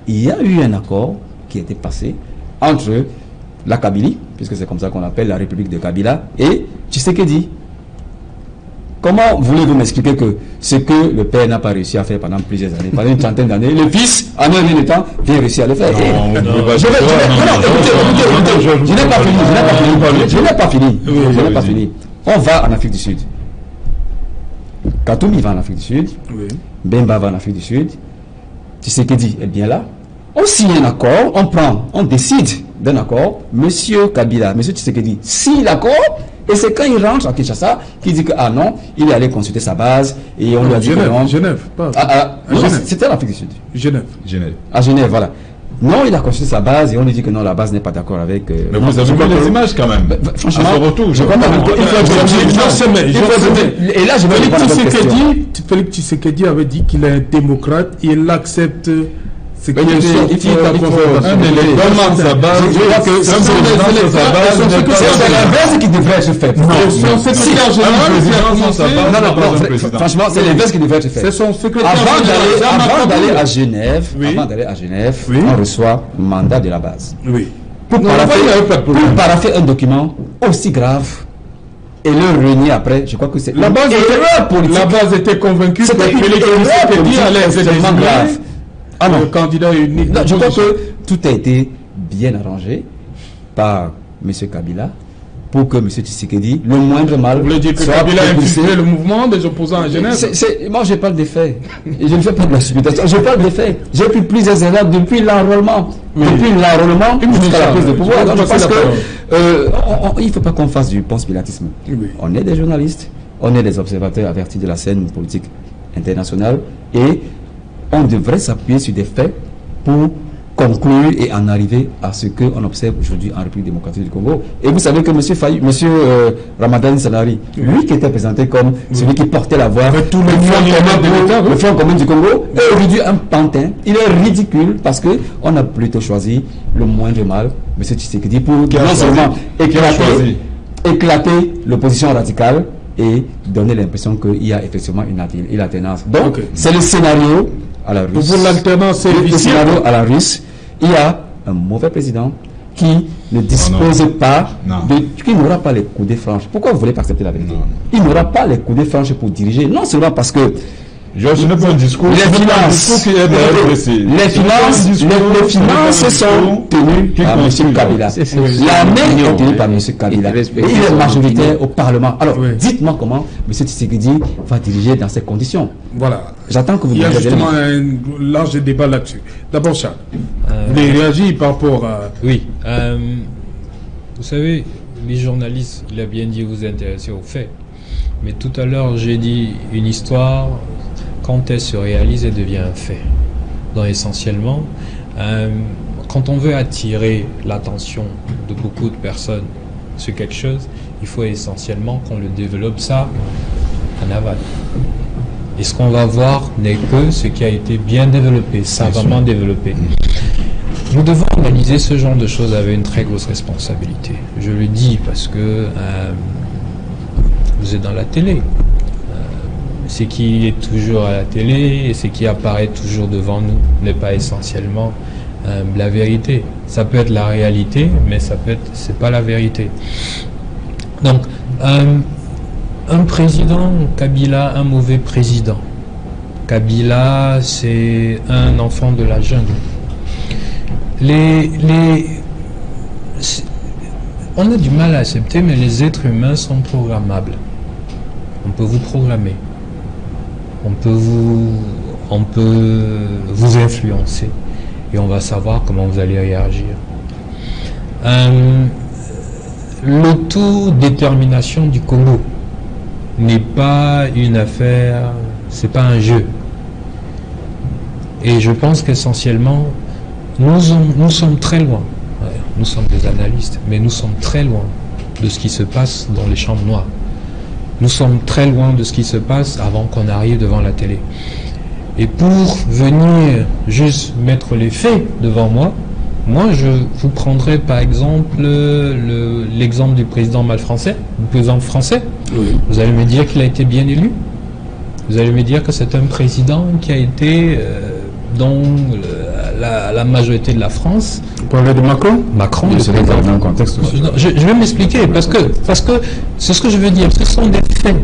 il y a eu un accord qui a été passé entre la Kabylie, puisque c'est comme ça qu'on appelle la République de Kabila, et Tshisekedi. Comment voulez-vous m'expliquer que ce que le père n'a pas réussi à faire pendant plusieurs années, pendant une trentaine d'années, le fils, en un an de temps, vient réussir à le faire? Je n'ai pas fini. On va en Afrique du Sud. Katoumi va en Afrique du Sud. Bemba va en Afrique du Sud. Tshisekedi est bien là. On signe un accord, on décide d'un accord. Monsieur Kabila, monsieur Tshisekedi signe l'accord. Et c'est quand il rentre à Kinshasa qu'il dit que non, il est allé consulter sa base et on lui a dit que non.
Genève, pas.
C'était en Afrique du Sud.
Genève.
À Genève, voilà. Non, il a consulté sa base et on lui dit que non, la base n'est pas d'accord avec.
Mais vous avez vu les images quand même.
Franchement,
je crois
et là, je vais répondre à votre question.
Félix Tshisekedi avait dit qu'il est un démocrate et il accepte ce qui est sorti de la concertation.
Je crois que c'est l'inverse qui devrait être fait.
Son secrétaire général,
franchement, c'est l'inverse qui devrait être fait.
C'est son secrétaire
Avant d'aller à Genève, on reçoit le mandat de la base.
Oui.
Pour paraffer un document aussi grave et le renier après, je crois que c'est
la base était convaincue que Félix Tshisekedi allait exercer grave. Le candidat unique.
Je crois que tout a été bien arrangé par M. Kabila pour que M. Tshisekedi, le moindre mal,
vous voulez dire que Kabila a infiltré le mouvement des opposants à Genève?
Moi, je parle des faits. Et je ne fais pas de la supputation. Je parle des faits. J'ai pris plusieurs erreurs depuis l'enrôlement. Depuis l'enrôlement jusqu'à la prise de pouvoir. Donc, je pense que il ne faut pas qu'on fasse du ponce-pilatisme. On est des journalistes, on est des observateurs avertis de la scène politique internationale et on devrait s'appuyer sur des faits pour conclure et en arriver à ce qu'on observe aujourd'hui en République démocratique du Congo. Et vous savez que M. Ramadan Sanari, lui qui était présenté comme celui qui portait la voix, le Front commun du Congo, est aujourd'hui un pantin. Il est ridicule parce qu'on a plutôt choisi le moindre mal, M. Tshisekedi, pour non seulement éclater l'opposition radicale et donner l'impression qu'il y a effectivement une alternance. Donc, c'est le scénario à la russe.
Pour l'alternance, c'est
le scénario à la russe. Il y a un mauvais président qui ne dispose pas qui n'aura pas les coudées franches. Pourquoi vous voulez pas accepter la vérité? Il n'aura pas les coudées franches pour diriger. Non seulement parce que
je n'ai pas un discours. Les
finances sont tenues par M. Kabila. L'armée est tenue par M. Kabila. Et il est majoritaire au Parlement. Alors, dites-moi comment M. Tshisekedi va diriger dans ces conditions.
Voilà.
J'attends que vous
il y a justement un large débat là-dessus. D'abord, Charles, vous avez réagi par rapport à...
Oui. Vous savez, les journalistes, il a bien dit, vous intéressez aux faits. Mais tout à l'heure, j'ai dit une histoire... Quand elle se réalise, elle devient un fait. Donc essentiellement, quand on veut attirer l'attention de beaucoup de personnes sur quelque chose, il faut essentiellement qu'on le développe ça en aval. Et ce qu'on va voir n'est que ce qui a été bien développé, savamment développé. Nous devons analyser ce genre de choses avec une très grosse responsabilité. Je le dis parce que vous êtes dans la télé. Ce qui est toujours à la télé et ce qui apparaît toujours devant nous n'est pas essentiellement la vérité. Ça peut être la réalité, mais c'est pas la vérité. Donc, un président, Kabila, un mauvais président. Kabila, c'est un enfant de la jungle. On a du mal à accepter, mais les êtres humains sont programmables. On peut vous programmer. On peut vous influencer et on va savoir comment vous allez réagir. L'autodétermination du Congo n'est pas une affaire, c'est pas un jeu. Et je pense qu'essentiellement, nous sommes très loin. Nous sommes des analystes, mais nous sommes très loin de ce qui se passe dans les chambres noires. Nous sommes très loin de ce qui se passe avant qu'on arrive devant la télé. Et pour venir juste mettre les faits devant moi, je vous prendrai par exemple l'exemple du président français. Oui. Vous allez me dire qu'il a été bien élu. Vous allez me dire que c'est un président qui a été dont la majorité de la France.
Vous parlez de Macron?
Macron, il serait dans un contexte.
Je vais m'expliquer parce que c'est ce que je veux dire. Ce sont des faits.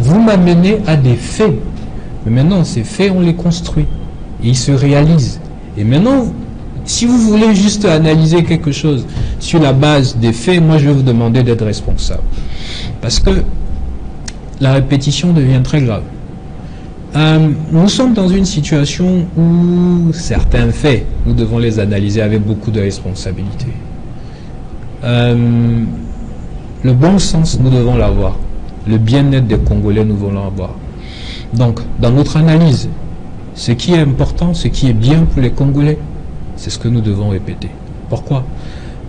Vous m'amenez à des faits. Mais maintenant, ces faits, on les construit. Et ils se réalisent. Et maintenant, si vous voulez juste analyser quelque chose sur la base des faits, moi, je vais vous demander d'être responsable. Parce que la répétition devient très grave. Nous sommes dans une situation où certains faits, nous devons les analyser avec beaucoup de responsabilité. Le bon sens, nous devons l'avoir. Le bien-être des Congolais, nous devons l'avoir. Donc, dans notre analyse, ce qui est important, ce qui est bien pour les Congolais, c'est ce que nous devons répéter. Pourquoi?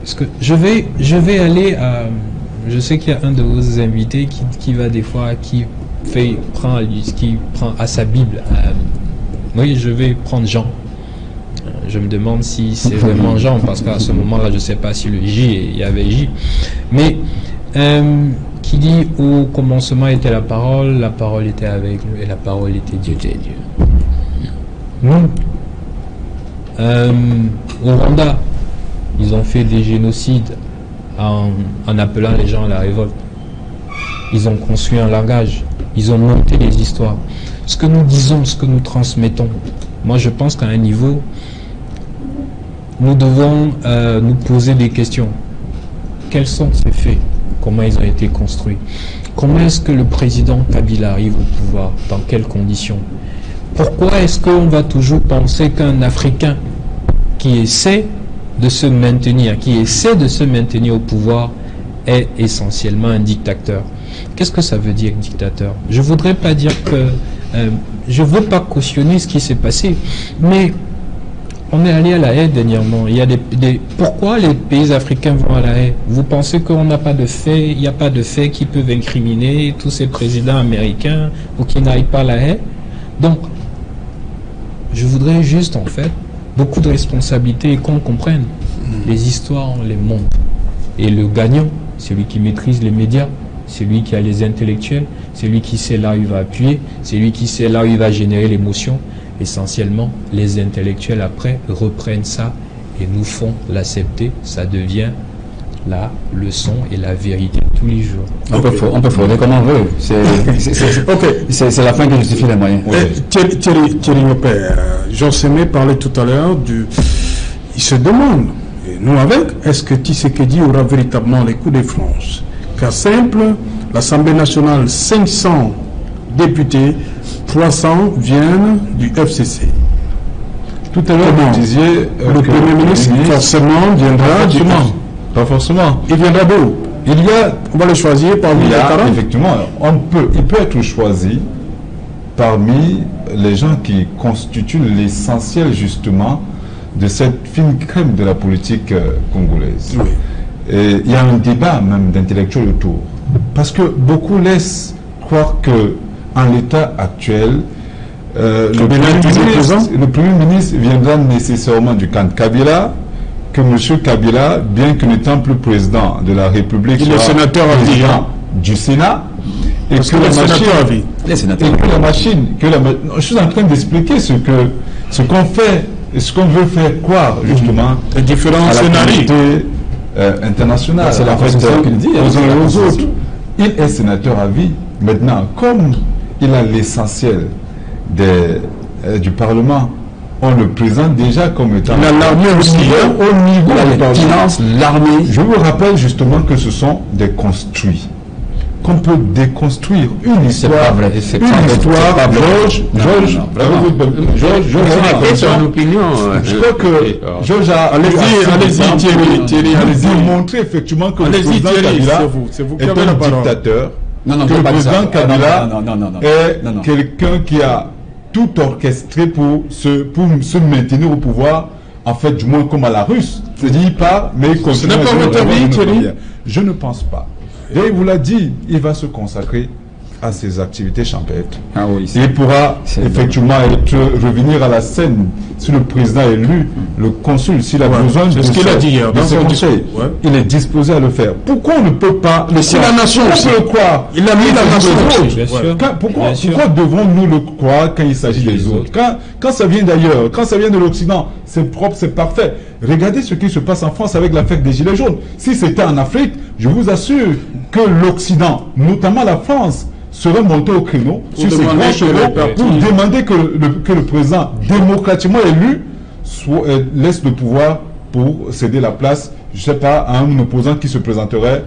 Parce que je vais aller à... Je sais qu'il y a un de vos invités qui va des fois... qui prend à sa Bible. Oui, je vais prendre Jean. Je me demande si c'est vraiment Jean, parce qu'à ce moment-là, je ne sais pas si le J, il y avait J. Mais qui dit au commencement était la parole était avec nous, et la parole était Dieu. Au Rwanda, ils ont fait des génocides en appelant les gens à la révolte. Ils ont construit un langage, ils ont monté les histoires. Ce que nous disons, ce que nous transmettons, moi je pense qu'à un niveau, nous devons nous poser des questions. Quels sont ces faits? Comment ils ont été construits? Comment est-ce que le président Kabila arrive au pouvoir? Dans quelles conditions? Pourquoi est-ce qu'on va toujours penser qu'un Africain qui essaie de se maintenir, au pouvoir est essentiellement un dictateur? Qu'est-ce que ça veut dire dictateur? Je voudrais pas dire que je veux pas cautionner ce qui s'est passé, mais on est allé à La Haye dernièrement. Il y a pourquoi les pays africains vont à La Haye? Vous pensez qu'on n'a pas de faits? Il n'y a pas de faits qui peuvent incriminer tous ces présidents américains ou qui n'aillent pas à La Haye? Donc, je voudrais juste, en fait, beaucoup de responsabilités et qu'on comprenne. Les histoires, on les montre. Et le gagnant, c'est lui qui maîtrise les médias, c'est lui qui a les intellectuels, c'est lui qui sait là où il va appuyer, c'est lui qui sait là où il va générer l'émotion. Essentiellement, les intellectuels après reprennent ça et nous font l'accepter. Ça devient la leçon et la vérité de tous les jours.
On peut frauder comme on veut. C'est la fin qui justifie les moyens.
Thierry Mopé, Jean-Sémé parlait tout à l'heure il se demande, et nous avec, est-ce que Tshisekedi aura véritablement les coups de France? Car simple, l'Assemblée nationale, 500 députés, 300 viennent du FCC.
Tout à l'heure, vous disiez
le Premier ministre forcément viendra du...
Pas forcément.
Il viendra d'où? On va le choisir parmi les 40.
Effectivement, il peut être choisi parmi les gens qui constituent l'essentiel justement de cette fine crème de la politique congolaise.
Oui.
Et il y a un débat même d'intellectuels autour. Parce que beaucoup laissent croire que en l'état actuel, le Premier ministre viendra nécessairement du camp de Kabila, que M. Kabila, bien que n'étant plus président de la République,
il est sénateur à vie
du Sénat, et que je suis en train d'expliquer ce qu'on fait et ce qu'on veut faire croire justement
les différents scénarios
internationales.
C'est la question qu'il dit
aux autres. Il est sénateur à vie. Maintenant, comme il a l'essentiel du Parlement, on le présente déjà comme étant...
Il a l'armée aussi.
Au niveau
de la finance, l'armée.
Je vous rappelle justement que ce sont des construits. Qu'on peut déconstruire une histoire.
C'est pas vrai.
Georges, son opinion.
Je crois que Georges a...
Allez-y, Thierry, allez-y.
Démontrer effectivement que le président Kabila est un dictateur. Que le président Kabila est quelqu'un qui a tout orchestré pour se maintenir au pouvoir, en fait, du moins comme à la russe. C'est-à-dire, il part, mais il continue.
Ce n'est pas votre avis, Thierry?
Je ne pense pas. Et il vous l'a dit, il va se consacrer à ses activités champêtres.
Ah oui,
il pourra effectivement revenir à la scène si le président est élu, le consul, s'il a besoin de
ce qu'il a dit hier,
dans son conseil. Il est disposé à le faire. Pourquoi on ne peut pas le
croire? La nation
on peut le croire.
Il a mis la nation.
Pourquoi devons-nous le croire quand il s'agit des autres? Quand ça vient d'ailleurs, quand ça vient de l'Occident, c'est propre, c'est parfait. Regardez ce qui se passe en France avec l'affaire des Gilets jaunes. Si c'était en Afrique, je vous assure que l'Occident, notamment la France, serait monté au créneau sur ces grands chevaux pour demander que le président démocratiquement élu laisse le pouvoir pour céder la place, je ne sais pas, à un opposant qui se présenterait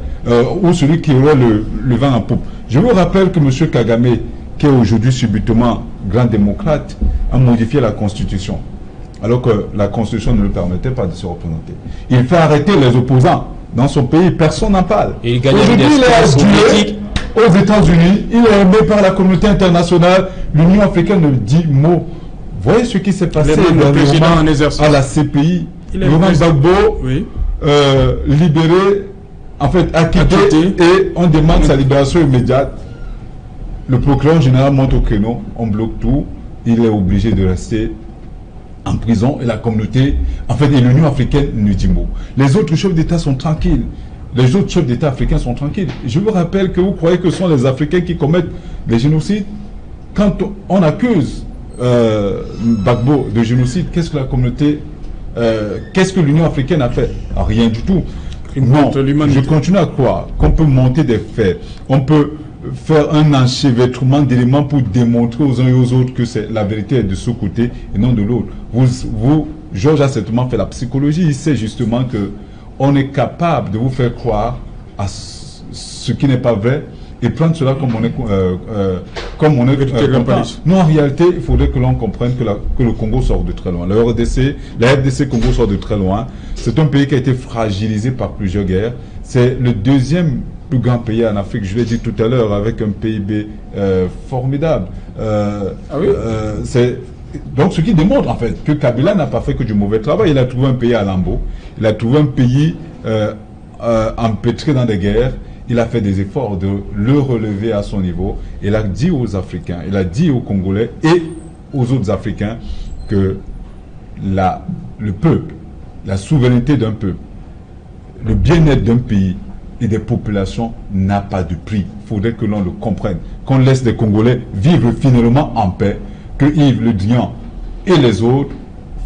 ou celui qui aurait le vent en poupe. Je vous rappelle que M. Kagame, qui est aujourd'hui subitement grand démocrate, a modifié la Constitution, alors que la Constitution ne le permettait pas de se représenter. Il fait arrêter les opposants. Dans son pays, personne n'en parle.
Et il gagne des espaces politiques.
Aux États-Unis, il est aimé par la communauté internationale. L'Union africaine ne dit mot. Voyez ce qui s'est passé à la CPI. Laurent Gbagbo, libéré, en fait acquitté, et on demande sa libération immédiate. Le procureur général monte au créneau, on bloque tout. Il est obligé de rester en prison et la communauté, en fait, et l'Union africaine ne dit mot. Les autres chefs d'État sont tranquilles. Les autres chefs d'État africains sont tranquilles. Je vous rappelle que vous croyez que ce sont les Africains qui commettent les génocides. Quand on accuse Gbagbo de génocide, qu'est-ce que la communauté, qu'est-ce que l'Union africaine a fait? Rien du tout. Non, je continue à croire qu'on peut monter des faits, on peut faire un enchevêtrement d'éléments pour démontrer aux uns et aux autres que la vérité est de ce côté et non de l'autre. Georges a certainement fait la psychologie, il sait justement que on est capable de vous faire croire à ce qui n'est pas vrai et prendre cela comme on est content. Non, en réalité, il faudrait que l'on comprenne que le Congo sort de très loin. La RDC Congo sort de très loin. C'est un pays qui a été fragilisé par plusieurs guerres. C'est le deuxième plus grand pays en Afrique, je l'ai dit tout à l'heure, avec un PIB formidable. Donc, ce qui démontre en fait que Kabila n'a pas fait que du mauvais travail. Il a trouvé un pays à lambeaux. Il a trouvé un pays empêtré dans des guerres. Il a fait des efforts de le relever à son niveau. Il a dit aux Africains, il a dit aux Congolais et aux autres Africains que le peuple, la souveraineté d'un peuple, le bien-être d'un pays et des populations n'a pas de prix. Il faudrait que l'on le comprenne. Qu'on laisse les Congolais vivre finalement en paix, que Yves Le Drian et les autres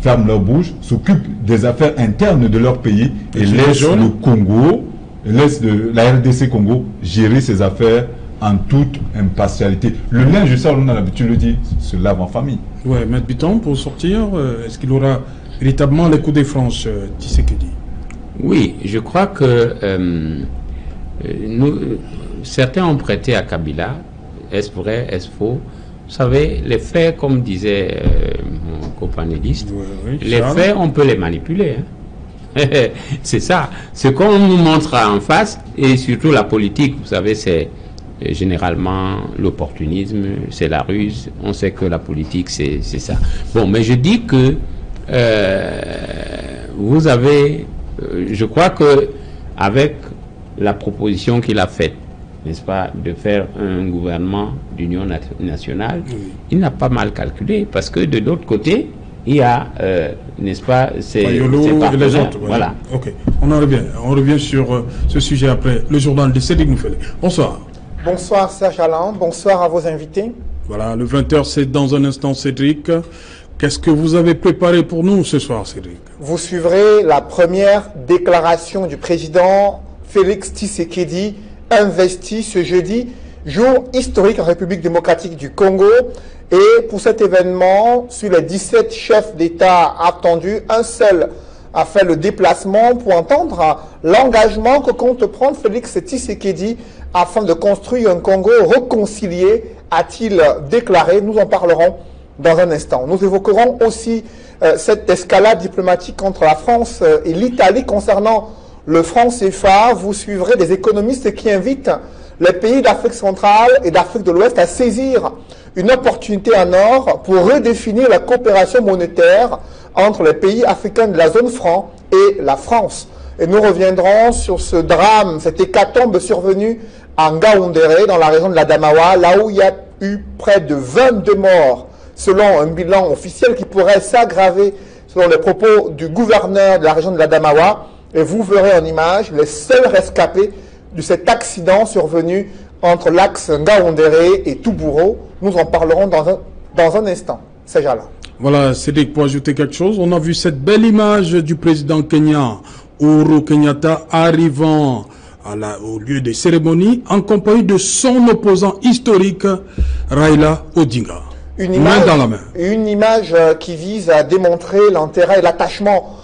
ferment leur bouche, s'occupent des affaires internes de leur pays et laissent le Congo, laissent la RDC Congo gérer ses affaires en toute impartialité. Le linge, ça on a l'habitude de le dire, se lave en famille.
Ouais, M. Bitton, pour sortir, est-ce qu'il aura véritablement les coups de France, Tshisekedi?
Oui, je crois que certains ont prêté à Kabila. Est-ce vrai, est-ce faux? Vous savez, les faits, comme disait mon copanéliste, les faits, on peut les manipuler. Hein. C'est ça. Ce qu'on nous montre en face, et surtout la politique, vous savez, c'est généralement l'opportunisme, c'est la ruse. On sait que la politique, c'est ça. Bon, mais je dis que vous avez... je crois que avec la proposition qu'il a faite, n'est-ce pas, de faire un gouvernement d'union nationale, il n'a pas mal calculé, parce que de l'autre côté, il y a, n'est-ce pas, c'est les autres. Voilà.
Ok, on revient sur ce sujet après le journal de Cédric Noufele. Bonsoir.
Bonsoir Serge Alain, bonsoir à vos invités.
Voilà, le 20h, c'est dans un instant, Cédric. Qu'est-ce que vous avez préparé pour nous ce soir, Cédric?
Vous suivrez la première déclaration du président Félix Tshisekedi, investi ce jeudi, jour historique en République démocratique du Congo. Et pour cet événement, sur les 17 chefs d'État attendus, un seul a fait le déplacement pour entendre l'engagement que compte prendre Félix Tshisekedi afin de construire un Congo réconcilié, a-t-il déclaré. Nous en parlerons dans un instant. Nous évoquerons aussi cette escalade diplomatique entre la France et l'Italie concernant le franc CFA. Vous suivrez des économistes qui invitent les pays d'Afrique centrale et d'Afrique de l'Ouest à saisir une opportunité en or pour redéfinir la coopération monétaire entre les pays africains de la zone franc et la France. Et nous reviendrons sur ce drame, cette hécatombe survenue à Ngaoundéré, dans la région de l'Adamawa, là où il y a eu près de 22 morts, selon un bilan officiel qui pourrait s'aggraver selon les propos du gouverneur de la région de l'Adamawa. Et vous verrez en image les seuls rescapés de cet accident survenu entre l'axe Ngaoundéré et Toubouro. Nous en parlerons dans un instant. C'est Jala.
Voilà, Cédric, pour ajouter quelque chose, on a vu cette belle image du président kenyan, Uhuru Kenyatta, arrivant au lieu des cérémonies en compagnie de son opposant historique, Raila Odinga. Main dans la main. Une
image qui vise à démontrer l'intérêt et l'attachement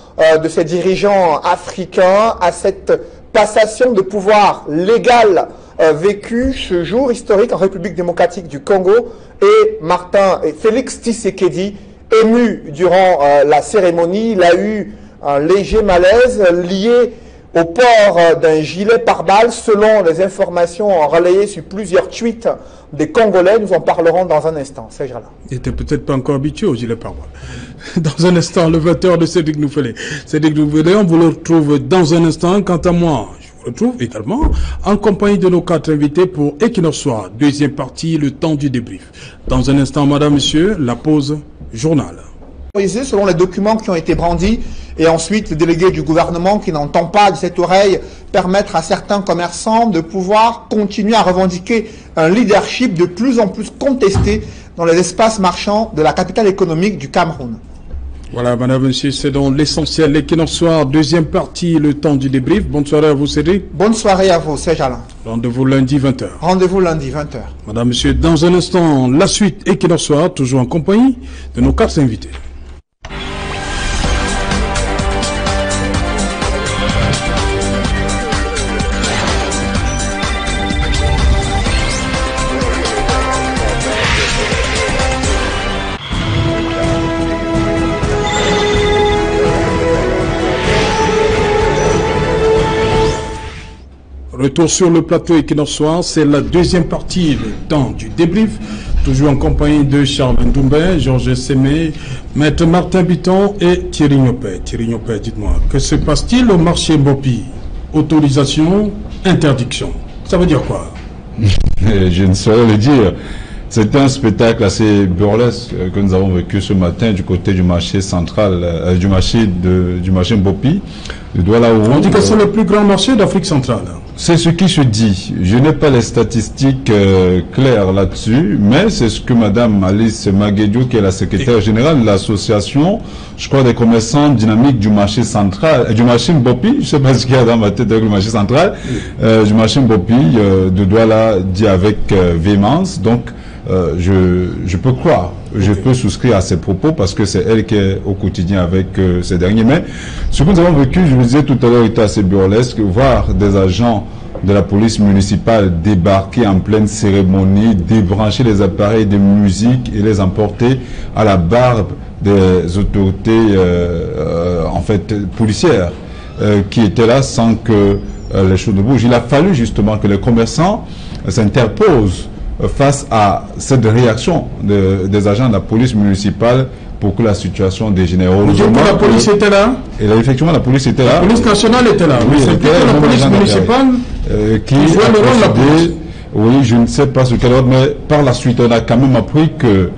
de ces dirigeants africains à cette passation de pouvoir légal vécue ce jour historique en République démocratique du Congo. Et Félix Tshisekedi, ému durant la cérémonie, il a eu un léger malaise lié au port d'un gilet pare-balles, selon les informations relayées sur plusieurs tweets des Congolais. Nous en parlerons dans un instant. C'est là.
Il n'était peut-être pas encore habitué au gilet pare-balles. Dans un instant, le 20h de Cédric Noufele. Cédric Noufele, on vous le retrouve dans un instant. Quant à moi, je vous retrouve également en compagnie de nos 4 invités pour Equinox Soir. Deuxième partie, le temps du débrief. Dans un instant, madame, monsieur, la pause journal.
selon les documents qui ont été brandis, et ensuite le délégué du gouvernement qui n'entend pas de cette oreille permettre à certains commerçants de pouvoir continuer à revendiquer un leadership de plus en plus contesté dans les espaces marchands de la capitale économique du Cameroun.
Voilà, madame, monsieur, c'est donc l'essentiel. L'Equinox Soir, deuxième partie, le temps du débrief. Bonne soirée à vous, Cédric.
Bonne soirée à vous, Serge Alain.
Rendez-vous lundi 20h.
Rendez-vous lundi 20h.
Madame, monsieur, dans un instant, la suite Equinox Soir, toujours en compagnie de nos 4 invités. Retour sur le plateau Equinox Soir, c'est la deuxième partie, le temps du débrief, toujours en compagnie de Charles Ndoumbé, Georges Sémé, Maître Martin Biton et Thierry Niopé. Thierry Niopé, dites-moi, que se passe-t-il au marché Mbopi? Autorisation, interdiction, ça veut dire quoi?
Je ne saurais le dire. C'était un spectacle assez burlesque que nous avons vécu ce matin du côté du marché central, du marché Mbopi, de Douala-Ouro.
On dit que c'est le plus grand marché d'Afrique centrale.
C'est ce qui se dit. Je n'ai pas les statistiques claires là-dessus, mais c'est ce que Madame Alice Maguedio, qui est la secrétaire générale de l'association, je crois, des commerçants dynamiques du marché central, du marché Mbopi, je ne sais pas ce qu'il y a dans ma tête avec le marché central, du marché Mbopi, de Douala, dit avec véhémence. Donc, je peux croire, je peux souscrire à ses propos parce que c'est elle qui est au quotidien avec ces derniers. Mais ce que nous avons vécu, je vous disais tout à l'heure, était assez burlesque. Voir des agents de la police municipale débarquer en pleine cérémonie, débrancher les appareils de musique et les emporter à la barbe des autorités en fait policières qui étaient là sans que les choses ne bougent. Il a fallu justement que les commerçants s'interposent face à cette réaction des agents de la police municipale pour que la situation dégénère.
La police était là.
Et là, effectivement, la police était là.
La police nationale était là.
Oui,
c'est plutôt la police municipale
qui jouait le rôle de la police. Oui, je ne sais pas ce qu'elle a, mais par la suite, on a quand même appris que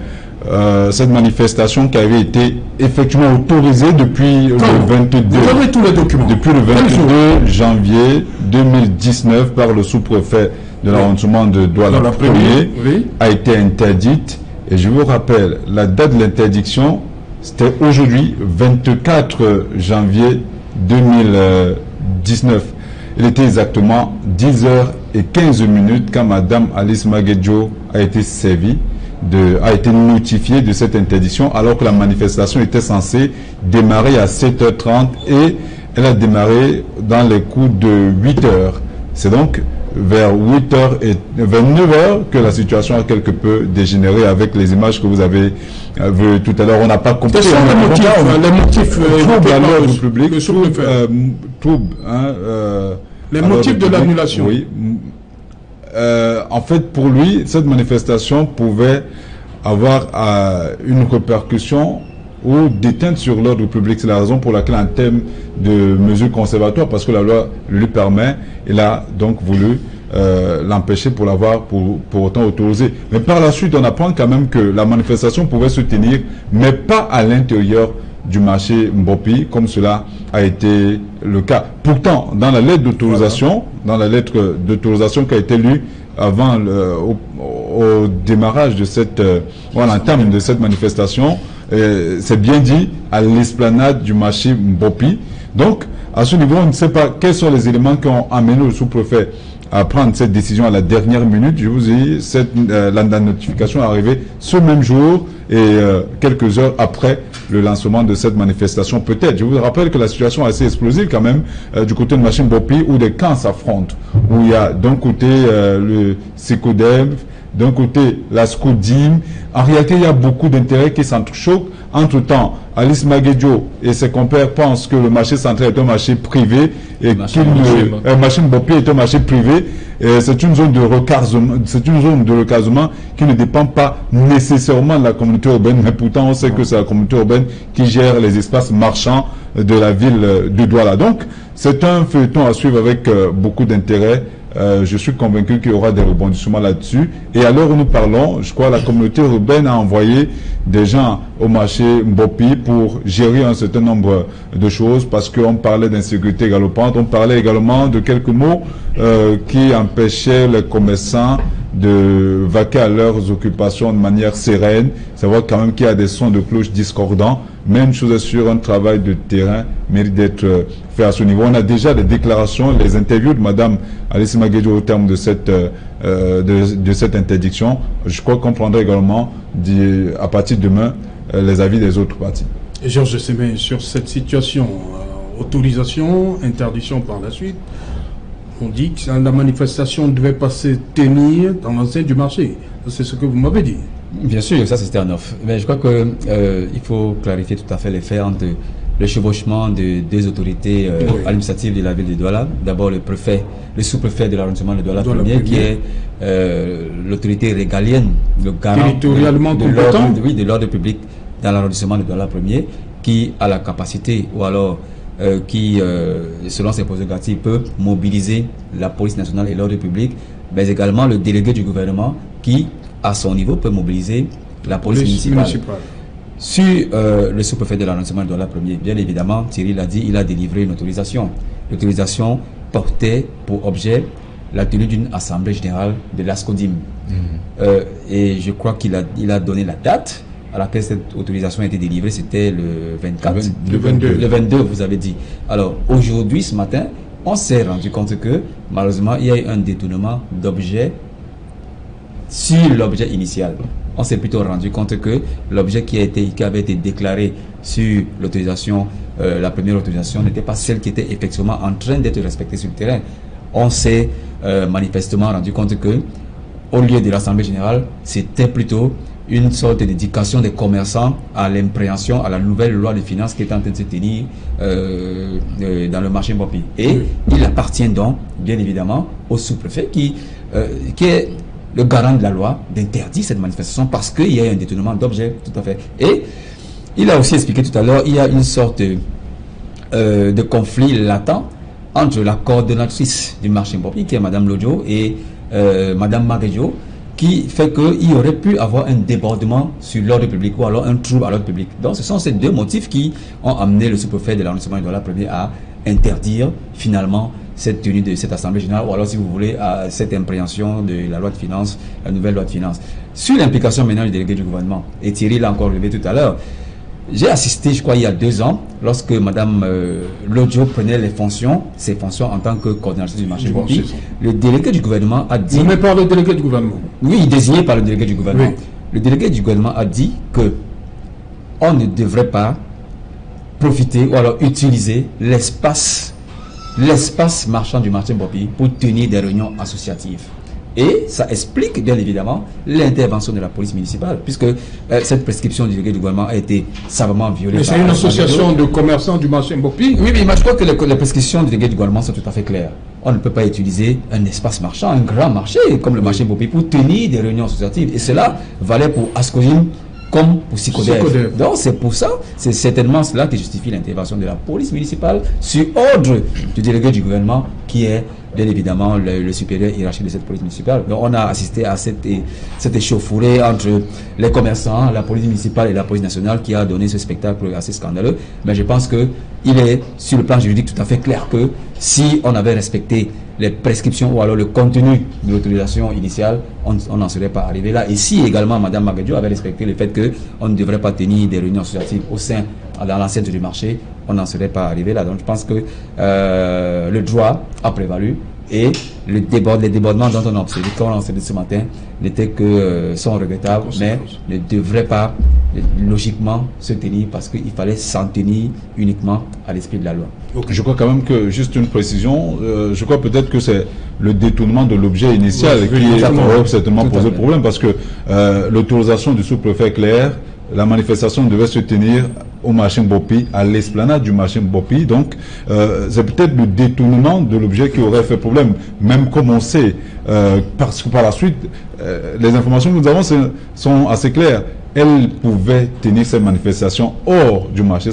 cette manifestation qui avait été effectivement autorisée depuis le 22,
tous les documents.
Depuis le 22 janvier 2019 par le sous-préfet de l'arrondissement de Douala premier, a été interdite. Et je vous rappelle, la date de l'interdiction, c'était aujourd'hui, 24 janvier 2019. Il était exactement 10h15 quand Madame Alice Maguedio a été servie, a été notifiée de cette interdiction, alors que la manifestation était censée démarrer à 7h30 et elle a démarré dans les coups de 8h. C'est donc vers 8h et 29h que la situation a quelque peu dégénéré avec les images que vous avez vues tout à l'heure. On n'a pas compris.
Quels sont les motifs
troubles à l'ordre public,
les motifs de l'annulation.
Oui. En fait, pour lui, cette manifestation pouvait avoir une répercussion ou déteinte sur l'ordre public. C'est la raison pour laquelle, en termes de mesures conservatoires, parce que la loi lui permet, il a donc voulu l'empêcher pour l'avoir pour autant autorisé. Mais par la suite, on apprend quand même que la manifestation pouvait se tenir, mais pas à l'intérieur du marché Mbopi, comme cela a été le cas. Pourtant, dans la lettre d'autorisation, qui a été lue avant au démarrage de l'entame de cette manifestation, c'est bien dit à l'esplanade du marché Mbopi. Donc, à ce niveau, on ne sait pas quels sont les éléments qui ont amené le sous-préfet à prendre cette décision à la dernière minute. Je vous ai dit, la notification est arrivée ce même jour et quelques heures après le lancement de cette manifestation. Peut-être, je vous rappelle que la situation est assez explosive quand même du côté de marché Mbopi, où des camps s'affrontent, où il y a d'un côté le SECODEV, d'un côté la SCODIM. En réalité, il y a beaucoup d'intérêts qui s'entrechoquent. Entre-temps, Alice Maguedio et ses compères pensent que le marché central est un marché privé et le marché Mbopi est un marché privé. C'est une zone de recasement, qui ne dépend pas nécessairement de la communauté urbaine, mais pourtant on sait que c'est la communauté urbaine qui gère les espaces marchands de la ville de Douala. Donc, c'est un feuilleton à suivre avec beaucoup d'intérêt je suis convaincu qu'il y aura des rebondissements là-dessus. Et à l'heure où nous parlons, je crois que la communauté urbaine a envoyé des gens au marché Mbopi pour gérer un certain nombre de choses, parce qu'on parlait d'insécurité galopante, on parlait également de quelques mots qui empêchaient les commerçants de vaquer à leurs occupations de manière sereine. Savoir quand même qu'il y a des sons de cloche discordants. Même chose est sûre, un travail de terrain mérite d'être fait à ce niveau. On a déjà des déclarations, les interviews de Madame Alice Maguedjo au terme de cette interdiction. Je crois qu'on prendra également à partir de demain les avis des autres partis.
Et Georges Semé, sur cette situation, autorisation, interdiction par la suite, on dit que la manifestation ne devait pas se tenir dans l'enceinte du marché. C'est ce que vous m'avez dit.
Bien sûr, ça c'était un offre. Mais je crois qu'il faut clarifier tout à fait les faits entre le chevauchement de deux autorités administratives de la ville de Douala. D'abord le sous-préfet de l'arrondissement de Douala premier, qui est l'autorité régalienne, le garant de l'ordre public dans l'arrondissement de Douala premier, qui a la capacité, ou alors qui, selon ses prérogatives, peut mobiliser la police nationale et l'ordre public, mais également le délégué du gouvernement qui, à son niveau, peut mobiliser la police municipale. Sur le sous-préfet de l'arrondissement de Douala premier, bien évidemment, Thierry l'a dit, il a délivré une autorisation. L'autorisation portait pour objet la tenue d'une assemblée générale de l'ASCODIM. Et je crois qu'il a donné la date à laquelle cette autorisation a été délivrée, c'était le 24. Le 22, vous avez dit. Alors, aujourd'hui, ce matin, on s'est rendu compte que, malheureusement, il y a eu un détournement d'objet sur l'objet initial. On s'est plutôt rendu compte que l'objet qui avait été déclaré sur l'autorisation, la première autorisation, n'était pas celle qui était effectivement en train d'être respectée sur le terrain. On s'est manifestement rendu compte que, au lieu de l'Assemblée générale, c'était plutôt une sorte d'éducation des commerçants à l'impréhension, à la nouvelle loi de finances qui est en train de se tenir dans le marché Mbopi. Et il appartient donc, bien évidemment, au sous-préfet qui est le garant de la loi d'interdire cette manifestation parce qu'il y a un détournement d'objets, tout à fait. Et il a aussi expliqué tout à l'heure, il y a une sorte de conflit latent entre la coordonnatrice du marché Mbopi, qui est Mme Lodjo, et Mme Maguedjo, qui fait qu'il y aurait pu avoir un débordement sur l'ordre public ou alors un trouble à l'ordre public. Donc ce sont ces deux motifs qui ont amené le sous-préfet de l'arrondissement de Douala premier à interdire finalement cette tenue de cette assemblée générale, ou alors si vous voulez à cette impréhension de la loi de finances, la nouvelle loi de finances. Sur l'implication maintenant du délégué du gouvernement, et Thierry l'a encore relevé tout à l'heure, j'ai assisté, je crois, il y a 2 ans, lorsque Mme Lodjo prenait ses fonctions en tant que coordinatrice du marché Mbopi. Le délégué du gouvernement a dit...
Vous me parlez du délégué du gouvernement?
Oui, désigné par le délégué du gouvernement.
Oui.
Le délégué du gouvernement a dit que on ne devrait pas profiter ou alors utiliser l'espace marchand du marché Mbopi pour tenir des réunions associatives. Et ça explique bien évidemment l'intervention de la police municipale, puisque cette prescription du délégué du gouvernement a été savamment violée.
Mais c'est une association de commerçants du marché Mbopi.
Oui, mais je crois que les prescriptions du délégué du gouvernement sont tout à fait claires. On ne peut pas utiliser un espace marchand, un grand marché comme le marché Mbopi pour tenir des réunions associatives. Et cela valait pour Ascodim comme pour Sicodev. Donc c'est pour ça, c'est certainement cela qui justifie l'intervention de la police municipale sur ordre du délégué du gouvernement qui est bien évidemment le supérieur hiérarchique de cette police municipale. Donc on a assisté à cette échauffourée entre les commerçants, la police municipale et la police nationale qui a donné ce spectacle assez scandaleux. Mais je pense qu'il est sur le plan juridique tout à fait clair que si on avait respecté les prescriptions ou alors le contenu de l'autorisation initiale, on n'en serait pas arrivé là. Et si également Mme Maguedjo avait respecté le fait qu'on ne devrait pas tenir des réunions associatives dans l'enceinte du marché, on n'en serait pas arrivé là. Donc je pense que le droit a prévalu et les débordements dont on a observé, quand on a observé ce matin, n'étaient que sont regrettables, mais ne devraient pas logiquement se tenir parce qu'il fallait s'en tenir uniquement à l'esprit de la loi.
Je crois quand même que, juste une précision, je crois peut-être que c'est le détournement de l'objet initial qui aurait certainement posé problème, parce que l'autorisation du sous-préfet est claire, la manifestation devait se tenir au marché Mbopi, à l'esplanade du marché Mbopi. Donc, c'est peut-être le détournement de l'objet qui aurait fait problème, même comme on sait, parce que par la suite, les informations que nous avons sont assez claires. elle pouvait tenir ces manifestations hors du marché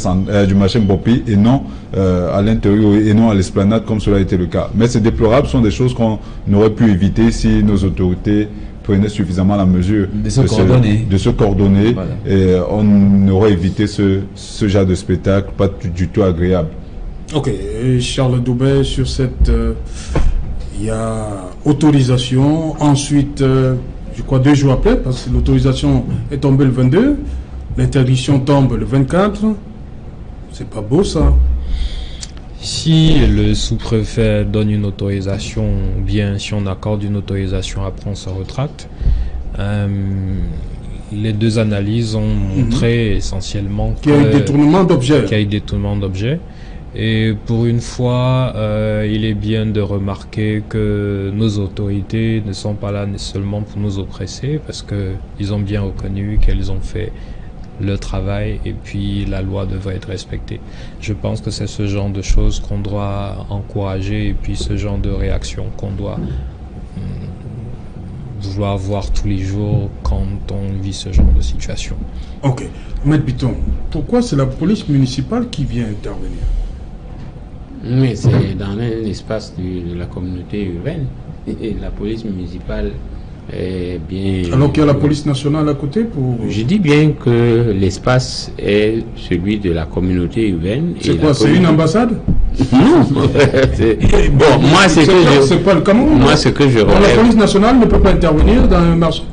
Mbopi et non à l'intérieur et non à l'esplanade comme cela a été le cas. Mais c'est déplorable, ce sont des choses qu'on aurait pu éviter si nos autorités prenaient suffisamment la mesure
de se coordonner.
Voilà. Et on aurait évité ce genre de spectacle pas du tout agréable.
Ok, et Charles Doubet, sur cette... il y a autorisation, ensuite... je crois 2 jours après, parce que l'autorisation est tombée le 22, l'interdiction tombe le 24. C'est pas beau ça.
Si le sous-préfet donne une autorisation, ou bien si on accorde une autorisation, après on se retracte, les 2 analyses ont montré essentiellement
qu'il y a eu détournement d'objets.
Qu'il y a eu détournement d'objets. Et pour une fois, il est bien de remarquer que nos autorités ne sont pas là seulement pour nous oppresser, parce qu'ils ont bien reconnu qu'elles ont fait le travail et puis la loi devrait être respectée. Je pense que c'est ce genre de choses qu'on doit encourager et puis ce genre de réaction qu'on doit vouloir voir tous les jours quand on vit ce genre de situation.
Ok. Maître Bitton, pourquoi c'est la police municipale qui vient intervenir?
Oui, c'est dans un espace de la communauté urbaine et la police municipale est bien...
Alors qu'il y a la police nationale à côté pour...
Je dis bien que l'espace est celui de la communauté urbaine.
C'est quoi, c'est une ambassade?
Non. Bon, moi c'est que je...
C'est pas le Cameroun.
Moi ce que je relève...
La police nationale ne peut pas intervenir dans un marché.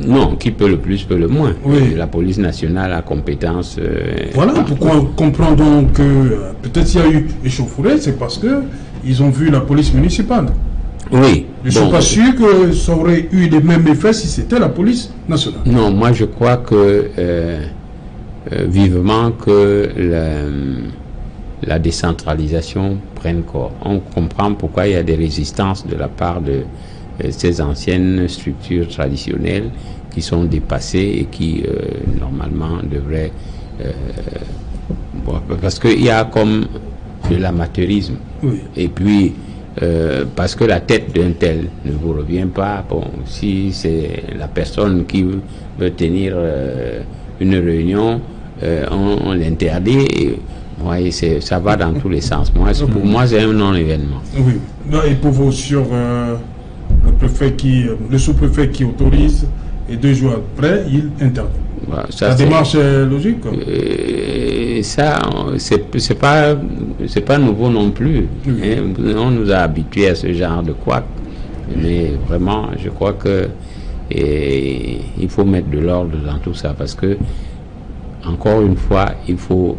Non, qui peut le plus peut le moins.
Oui.
La police nationale a compétence...
voilà, pourquoi on comprend donc que peut-être s'il y a eu échauffourée, c'est parce que ils ont vu la police municipale.
Oui.
Je ne suis pas sûr que ça aurait eu les mêmes effets si c'était la police nationale.
Non, moi je crois que vivement que la décentralisation prenne corps. On comprend pourquoi il y a des résistances de la part de ces anciennes structures traditionnelles qui sont dépassées et qui normalement devraient... parce qu'il y a comme de l'amateurisme.
Oui.
Et puis, parce que la tête d'un tel ne vous revient pas, bon, si c'est la personne qui veut tenir une réunion, on l'interdit. Et, ouais, ça va dans tous les sens. Pour moi, c'est un non-événement.
Oui. Et pour vous, sur le sous-préfet qui autorise, et 2 jours après, il interdit. Voilà, la démarche est logique.
Ça, c'est pas nouveau non plus. Oui. Hein? On nous a habitués à ce genre de couac. Mais vraiment, je crois que il faut mettre de l'ordre dans tout ça parce que, encore une fois, il faut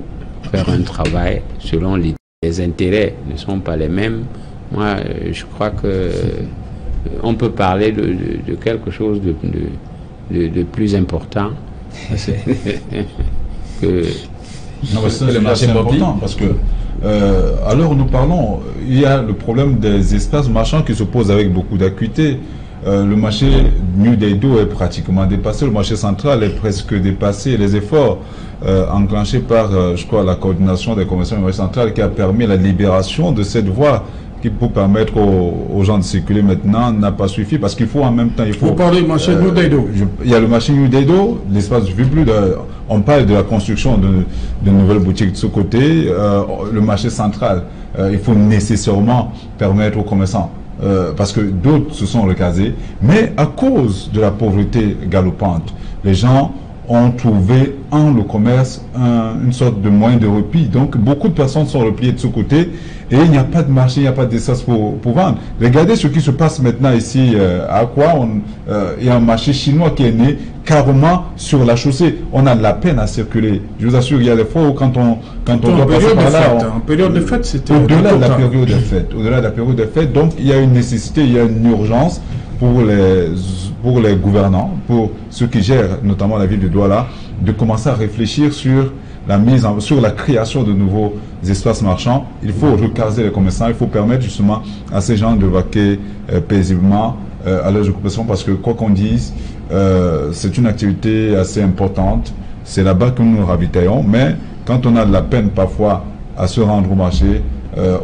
faire un travail selon les intérêts ne sont pas les mêmes. Moi, je crois que on peut parler de quelque chose de plus important que...
Non, c'est important parce que à l'heure où nous parlons, il y a le problème des espaces marchands qui se posent avec beaucoup d'acuité. Le marché New Daido est pratiquement dépassé, le marché central est presque dépassé. Les efforts enclenchés par, je crois, la coordination des commerçants du marché central qui a permis la libération de cette voie qui pour permettre aux gens de circuler maintenant n'a pas suffi parce qu'il faut en même temps...
Vous parlez du marché New Daido.
Il y a le marché New Daido, l'espace ne suffit plus. On parle de la construction de nouvelles boutiques de ce côté. Le marché central, il faut nécessairement permettre aux commerçants parce que d'autres se sont recasés, mais à cause de la pauvreté galopante, les gens ont trouvé en le commerce une sorte de moyen de repli. Donc beaucoup de personnes sont repliées de ce côté et il n'y a pas de marché, il n'y a pas d'espace pour vendre. Regardez ce qui se passe maintenant ici à Akwa. Il y a un marché chinois qui est né carrément sur la chaussée. On a de la peine à circuler. Je vous assure, il y a des fois où quand on doit passer par là...
En période de fête, c'était...
Au-delà de la période de fête. Au-delà de la période de fête. Donc il y a une nécessité, il y a une urgence pour les gouvernants, pour ceux qui gèrent notamment la ville de Douala, de commencer à réfléchir sur la création de nouveaux espaces marchands. Il faut recaser les commerçants, il faut permettre justement à ces gens de vaquer paisiblement à leurs occupations parce que quoi qu'on dise, c'est une activité assez importante. C'est là-bas que nous nous ravitaillons, mais quand on a de la peine parfois à se rendre au marché,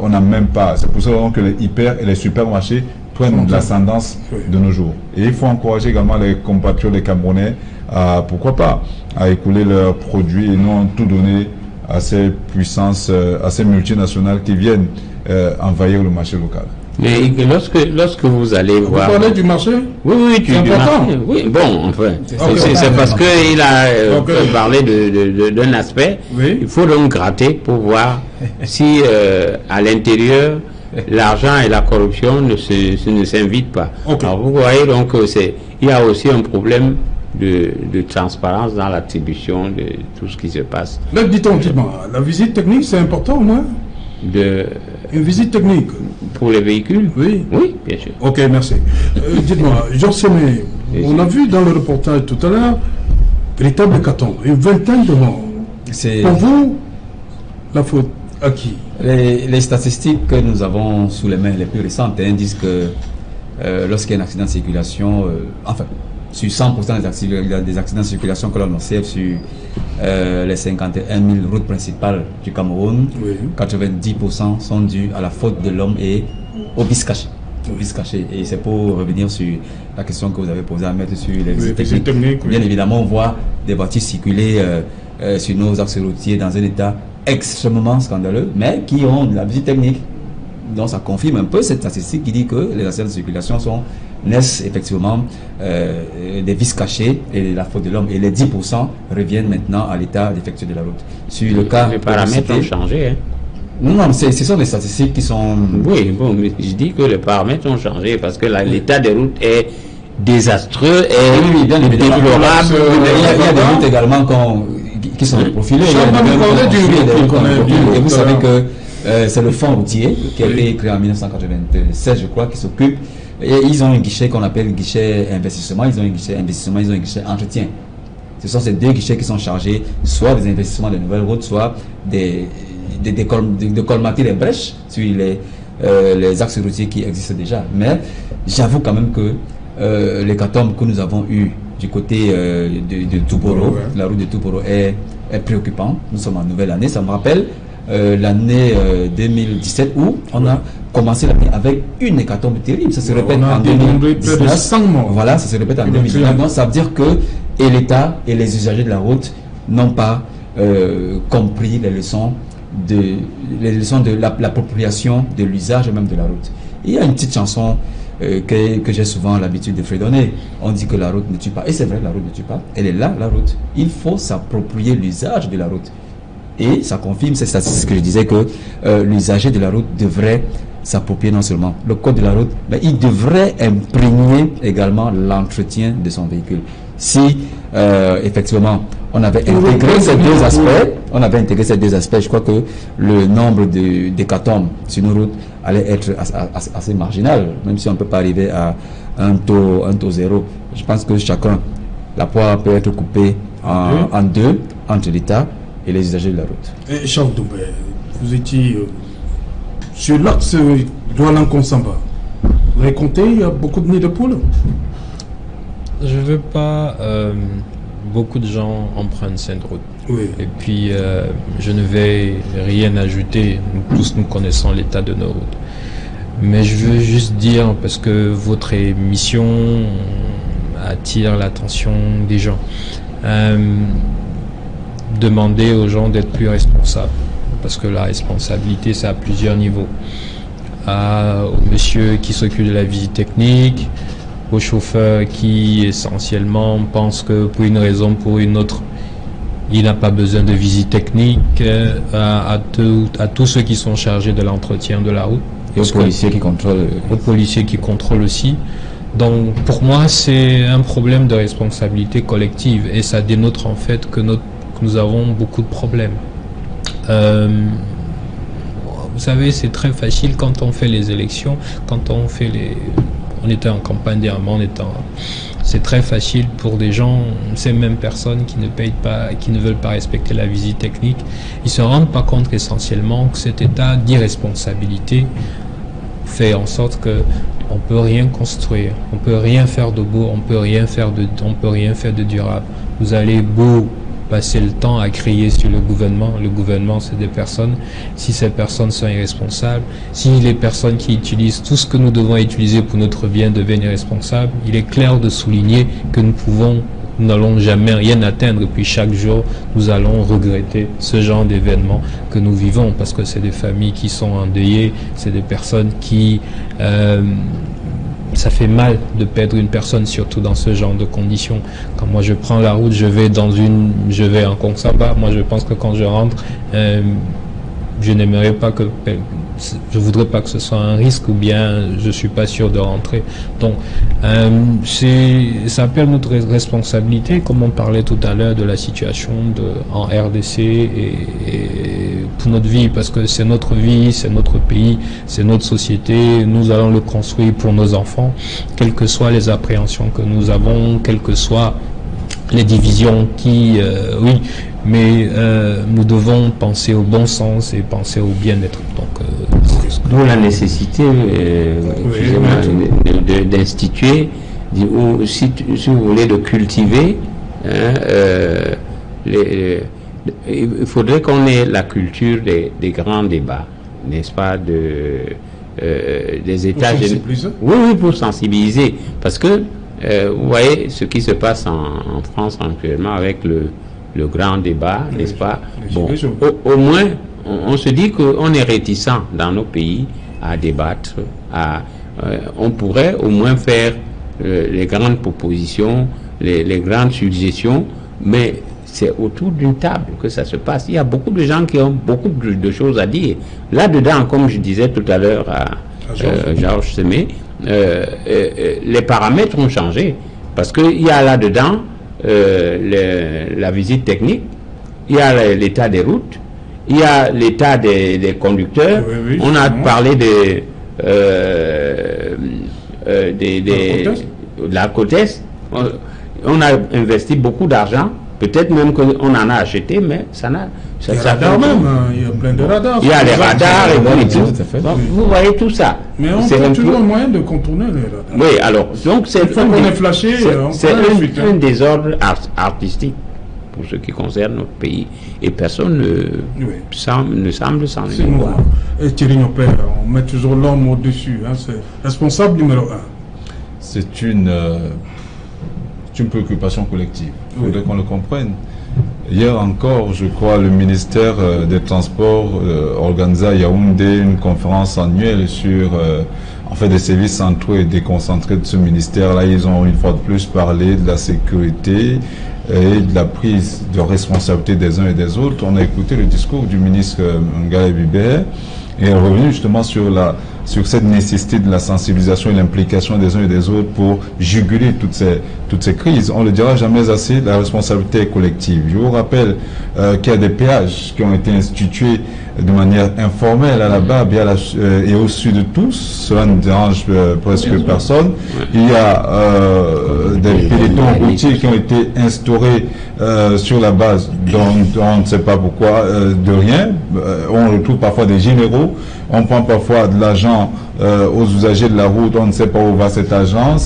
on n'a même pas. C'est pour ça que les hyper et les supermarchés prennent l'ascendance de nos jours. Et il faut encourager également les compatriotes, les Camerounais, à, pourquoi pas, à écouler leurs produits et non tout donner à ces puissances, à ces multinationales qui viennent envahir le marché local.
Mais lorsque vous allez voir...
Vous parlez du marché?
Oui,
du marché.
Oui, bon, enfin, c'est parce qu'il a parlé d'un aspect. Oui. Il faut donc gratter pour voir si à l'intérieur, l'argent et la corruption ne s'invitent pas. Alors vous voyez donc, il y a aussi un problème de transparence dans l'attribution de tout ce qui se passe.
Mais dites-moi, la visite technique, c'est important au moins? Une visite technique
pour les véhicules?
Oui.
Oui, bien sûr.
Ok, merci. Dites-moi, Georges Sémé, on a vu dans le reportage tout à l'heure, véritable hécatombe, une vingtaine de morts. Pour vous, la faute à qui?
Les statistiques que nous avons sous les mains les plus récentes disent que lorsqu'il y a un accident de circulation, enfin, sur 100% des accidents de circulation que l'on observe sur les 51 000 routes principales du Cameroun, 90% sont dus à la faute de l'homme et au vice caché. Et c'est pour revenir sur la question que vous avez posée à mettre sur les visites techniques. Bien évidemment, on voit des voitures circuler sur nos axes routiers dans un état extrêmement scandaleux, mais qui ont de la visite technique. Donc ça confirme un peu cette statistique qui dit que les accidents de circulation naissent effectivement des vices cachés et la faute de l'homme. Et les 10% reviennent maintenant à l'état défectueux de la route. Sur le cas,
les paramètres ont changé. Hein.
Non, ce sont des statistiques qui sont...
Oui, bon, mais je dis que les paramètres ont changé parce que l'état des routes est désastreux et
bien déplorable. Il y a des routes également qui sont profilées. Et vous savez que c'est le fonds routier qui a été créé en 1996, je crois, qui s'occupe. Et ils ont un guichet qu'on appelle guichet investissement. Ils ont un guichet investissement, ils ont un guichet entretien. Ce sont ces deux guichets qui sont chargés soit des investissements de nouvelles routes, soit de colmater les brèches sur les axes routiers qui existent déjà. Mais j'avoue quand même que l'hécatombe que nous avons eu du côté de Touboro, la route de Touboro est préoccupant. Nous sommes en nouvelle année, ça me rappelle l'année 2017 où on a commencé l'année avec une hécatombe terrible. Ça se répète en 2019. Voilà, ça se répète en 2019. Donc ça veut dire que et l'État et les usagers de la route n'ont pas compris les leçons de l'appropriation de l'usage même de la route. Il y a une petite chanson que j'ai souvent l'habitude de fredonner. On dit que la route ne tue pas. Et c'est vrai, la route ne tue pas. Elle est là, la route. Il faut s'approprier l'usage de la route. Et ça confirme ces statistiques que je disais que l'usager de la route devrait s'approprier non seulement le code de la route, mais il devrait imprégner également l'entretien de son véhicule. Si effectivement on avait intégré ces deux aspects, je crois que le nombre d'hécatombes sur nos routes allait être assez marginal, même si on ne peut pas arriver à un taux zéro. Je pense que la poire peut être coupée en deux entre l'État et les usagers de la route.
Et Charles Doumbé, vous étiez sur l'axe Douala-Nkonsamba. Vous avez compté, il y a beaucoup de nids de poules?
Je ne veux pas... beaucoup de gens empruntent cette route.
Oui.
Et puis, je ne vais rien ajouter. Nous tous, nous connaissons l'état de nos routes. Mais je veux juste dire, parce que votre émission attire l'attention des gens, demander aux gens d'être plus responsables. Parce que la responsabilité, c'est à plusieurs niveaux. Au monsieur qui s'occupe de la visite technique, au chauffeur qui essentiellement pense que pour une raison ou pour une autre, il n'a pas besoin de visite technique, à tous ceux qui sont chargés de l'entretien de la route.
Et aux policiers qui contrôlent.
Aux policiers qui contrôlent aussi. Donc pour moi, c'est un problème de responsabilité collective et ça dénote en fait que nous avons beaucoup de problèmes. Vous savez, c'est très facile quand on fait les élections, quand on fait on était en campagne dernièrement, c'est très facile pour des gens, ces mêmes personnes qui ne payent pas, qui ne veulent pas respecter la visite technique, ils se rendent pas compte essentiellement que cet état d'irresponsabilité fait en sorte que on peut rien construire, on peut rien faire de beau, on peut rien faire de durable. Vous allez beau passer le temps à crier sur le gouvernement. Le gouvernement, c'est des personnes. Si ces personnes sont irresponsables, si les personnes qui utilisent tout ce que nous devons utiliser pour notre bien deviennent irresponsables, il est clair de souligner que nous n'allons jamais rien atteindre, et puis chaque jour nous allons regretter ce genre d'événements que nous vivons, parce que c'est des familles qui sont endeuillées, c'est des personnes qui ça fait mal de perdre une personne, surtout dans ce genre de conditions. Quand moi je prends la route, je vais en Kongsaba, moi je pense que quand je rentre, je n'aimerais pas que, je voudrais pas que ce soit un risque, ou bien je suis pas sûr de rentrer. Donc ça appelle notre responsabilité, comme on parlait tout à l'heure de la situation en RDC et pour notre vie, parce que c'est notre vie, c'est notre pays, c'est notre société. Nous allons le construire pour nos enfants, quelles que soient les appréhensions que nous avons, quelles que soient les divisions oui, mais nous devons penser au bon sens et penser au bien-être. Donc,
d'où la nécessité d'instituer, ou si vous voulez, de cultiver, il faudrait qu'on ait la culture des grands débats, n'est-ce pas, des États. Oui, pour sensibiliser, parce que vous voyez ce qui se passe en France actuellement avec le grand débat, n'est-ce pas? Bon, au moins, on se dit qu'on est réticent dans nos pays à débattre. On pourrait au moins faire les grandes propositions, les grandes suggestions, mais c'est autour d'une table que ça se passe. Il y a beaucoup de gens qui ont beaucoup de choses à dire. Là-dedans, comme je disais tout à l'heure à Georges Semé, les paramètres ont changé, parce qu'il y a là-dedans la visite technique, il y a l'état des routes, il y a l'état des conducteurs. Oui, on a parlé de la COTES. On a investi beaucoup d'argent, peut-être même qu'on en a acheté, mais ça n'a...
Il y a plein de radars.
Il y a les radars et tout. Vous voyez tout ça.
Mais on trouve toujours un moyen de contourner les radars.
Oui, alors, donc c'est un désordre artistique pour ce qui concerne notre pays. Et personne ne semble s'en émouvoir.
Et Thierry Nopère, on met toujours l'homme au-dessus. Hein, c'est responsable numéro 1.
C'est une préoccupation collective. Il faudrait qu'on le comprenne. Hier encore, je crois, le ministère des Transports organisait à Yaoundé une conférence annuelle sur des services centraux et déconcentrés de ce ministère-là. Ils ont une fois de plus parlé de la sécurité et de la prise de responsabilité des uns et des autres. On a écouté le discours du ministre Ngaï Bibert et est revenu justement sur cette nécessité de la sensibilisation et l'implication des uns et des autres pour juguler toutes ces crises. On ne le dira jamais assez, la responsabilité est collective. Je vous rappelle qu'il y a des péages qui ont été institués de manière informelle à la BAB et au sud de tous. Cela ne dérange presque personne. Il y a des pelotons routiers qui ont été instaurés sur la base dont on ne sait pas pourquoi, de rien. On retrouve parfois des généraux. On prend parfois de l'argent aux usagers de la route, on ne sait pas où va cet argent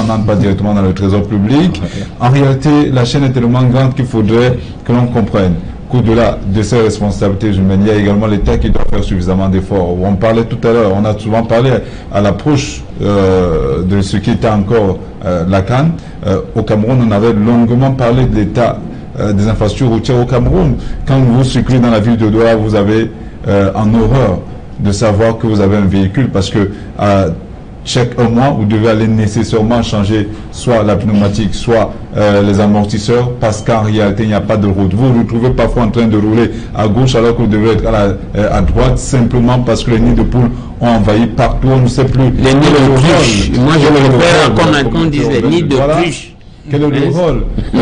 n'entre pas directement dans le trésor public. En réalité, la chaîne est tellement grande qu'il faudrait que l'on comprenne qu'au-delà de ces responsabilités humaines, il y a également l'État qui doit faire suffisamment d'efforts. On parlait tout à l'heure, on a souvent parlé à l'approche de ce qui était encore la CAN. Au Cameroun, on avait longuement parlé de l'état des infrastructures routières au Cameroun. Quand vous circulez dans la ville de Douala, vous avez en horreur de savoir que vous avez un véhicule, parce que chaque mois, vous devez aller nécessairement changer soit la pneumatique, soit les amortisseurs, parce qu'en réalité, il n'y a pas de route. Vous vous retrouvez parfois en train de rouler à gauche alors que vous devez être à droite, simplement parce que les nids de poules ont envahi partout, on ne sait plus.
Les nids de cruche. Moi, je me préfère qu'on dise les nids de cruche.
Quel est le rôle Quel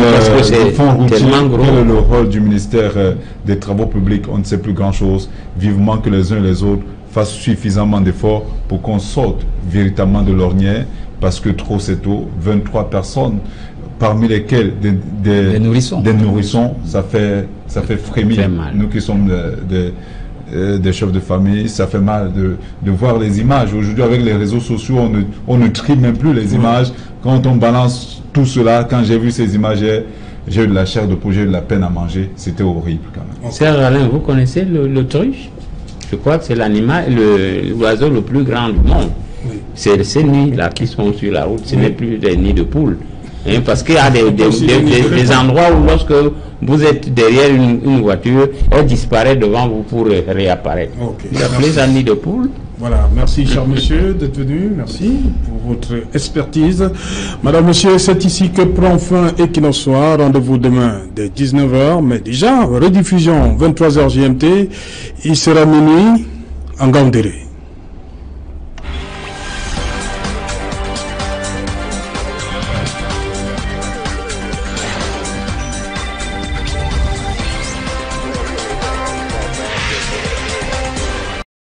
est le rôle du ministère des Travaux publics? On ne sait plus grand-chose. Vivement que les uns et les autres fassent suffisamment d'efforts pour qu'on sorte véritablement de l'ornière, parce que trop c'est tôt. 23 personnes, parmi lesquelles des nourrissons, ça fait frémir. Nous qui sommes des chefs de famille, ça fait mal de voir les images. Aujourd'hui, avec les réseaux sociaux, on ne trie même plus les images. Quand on balance tout cela, quand j'ai vu ces images, j'ai eu de la chair de poule, j'ai eu de la peine à manger. C'était horrible quand même.
Serge Alain, vous connaissez l'autruche? Je crois que c'est l'animal, l'oiseau le plus grand du monde. Oui. C'est ces nids-là qui sont sur la route, ce n'est plus des nids de poules. Hein, parce qu'il y a des endroits où lorsque vous êtes derrière une voiture, elle disparaît devant vous pour réapparaître. Vous appelez ça nid de poule?
Voilà, merci cher monsieur d'être venu, merci pour votre expertise. Madame, monsieur, c'est ici que prend fin Equinox Soir. Rendez-vous demain dès 19h, mais déjà, rediffusion 23h GMT, il sera minuit en Gandéré.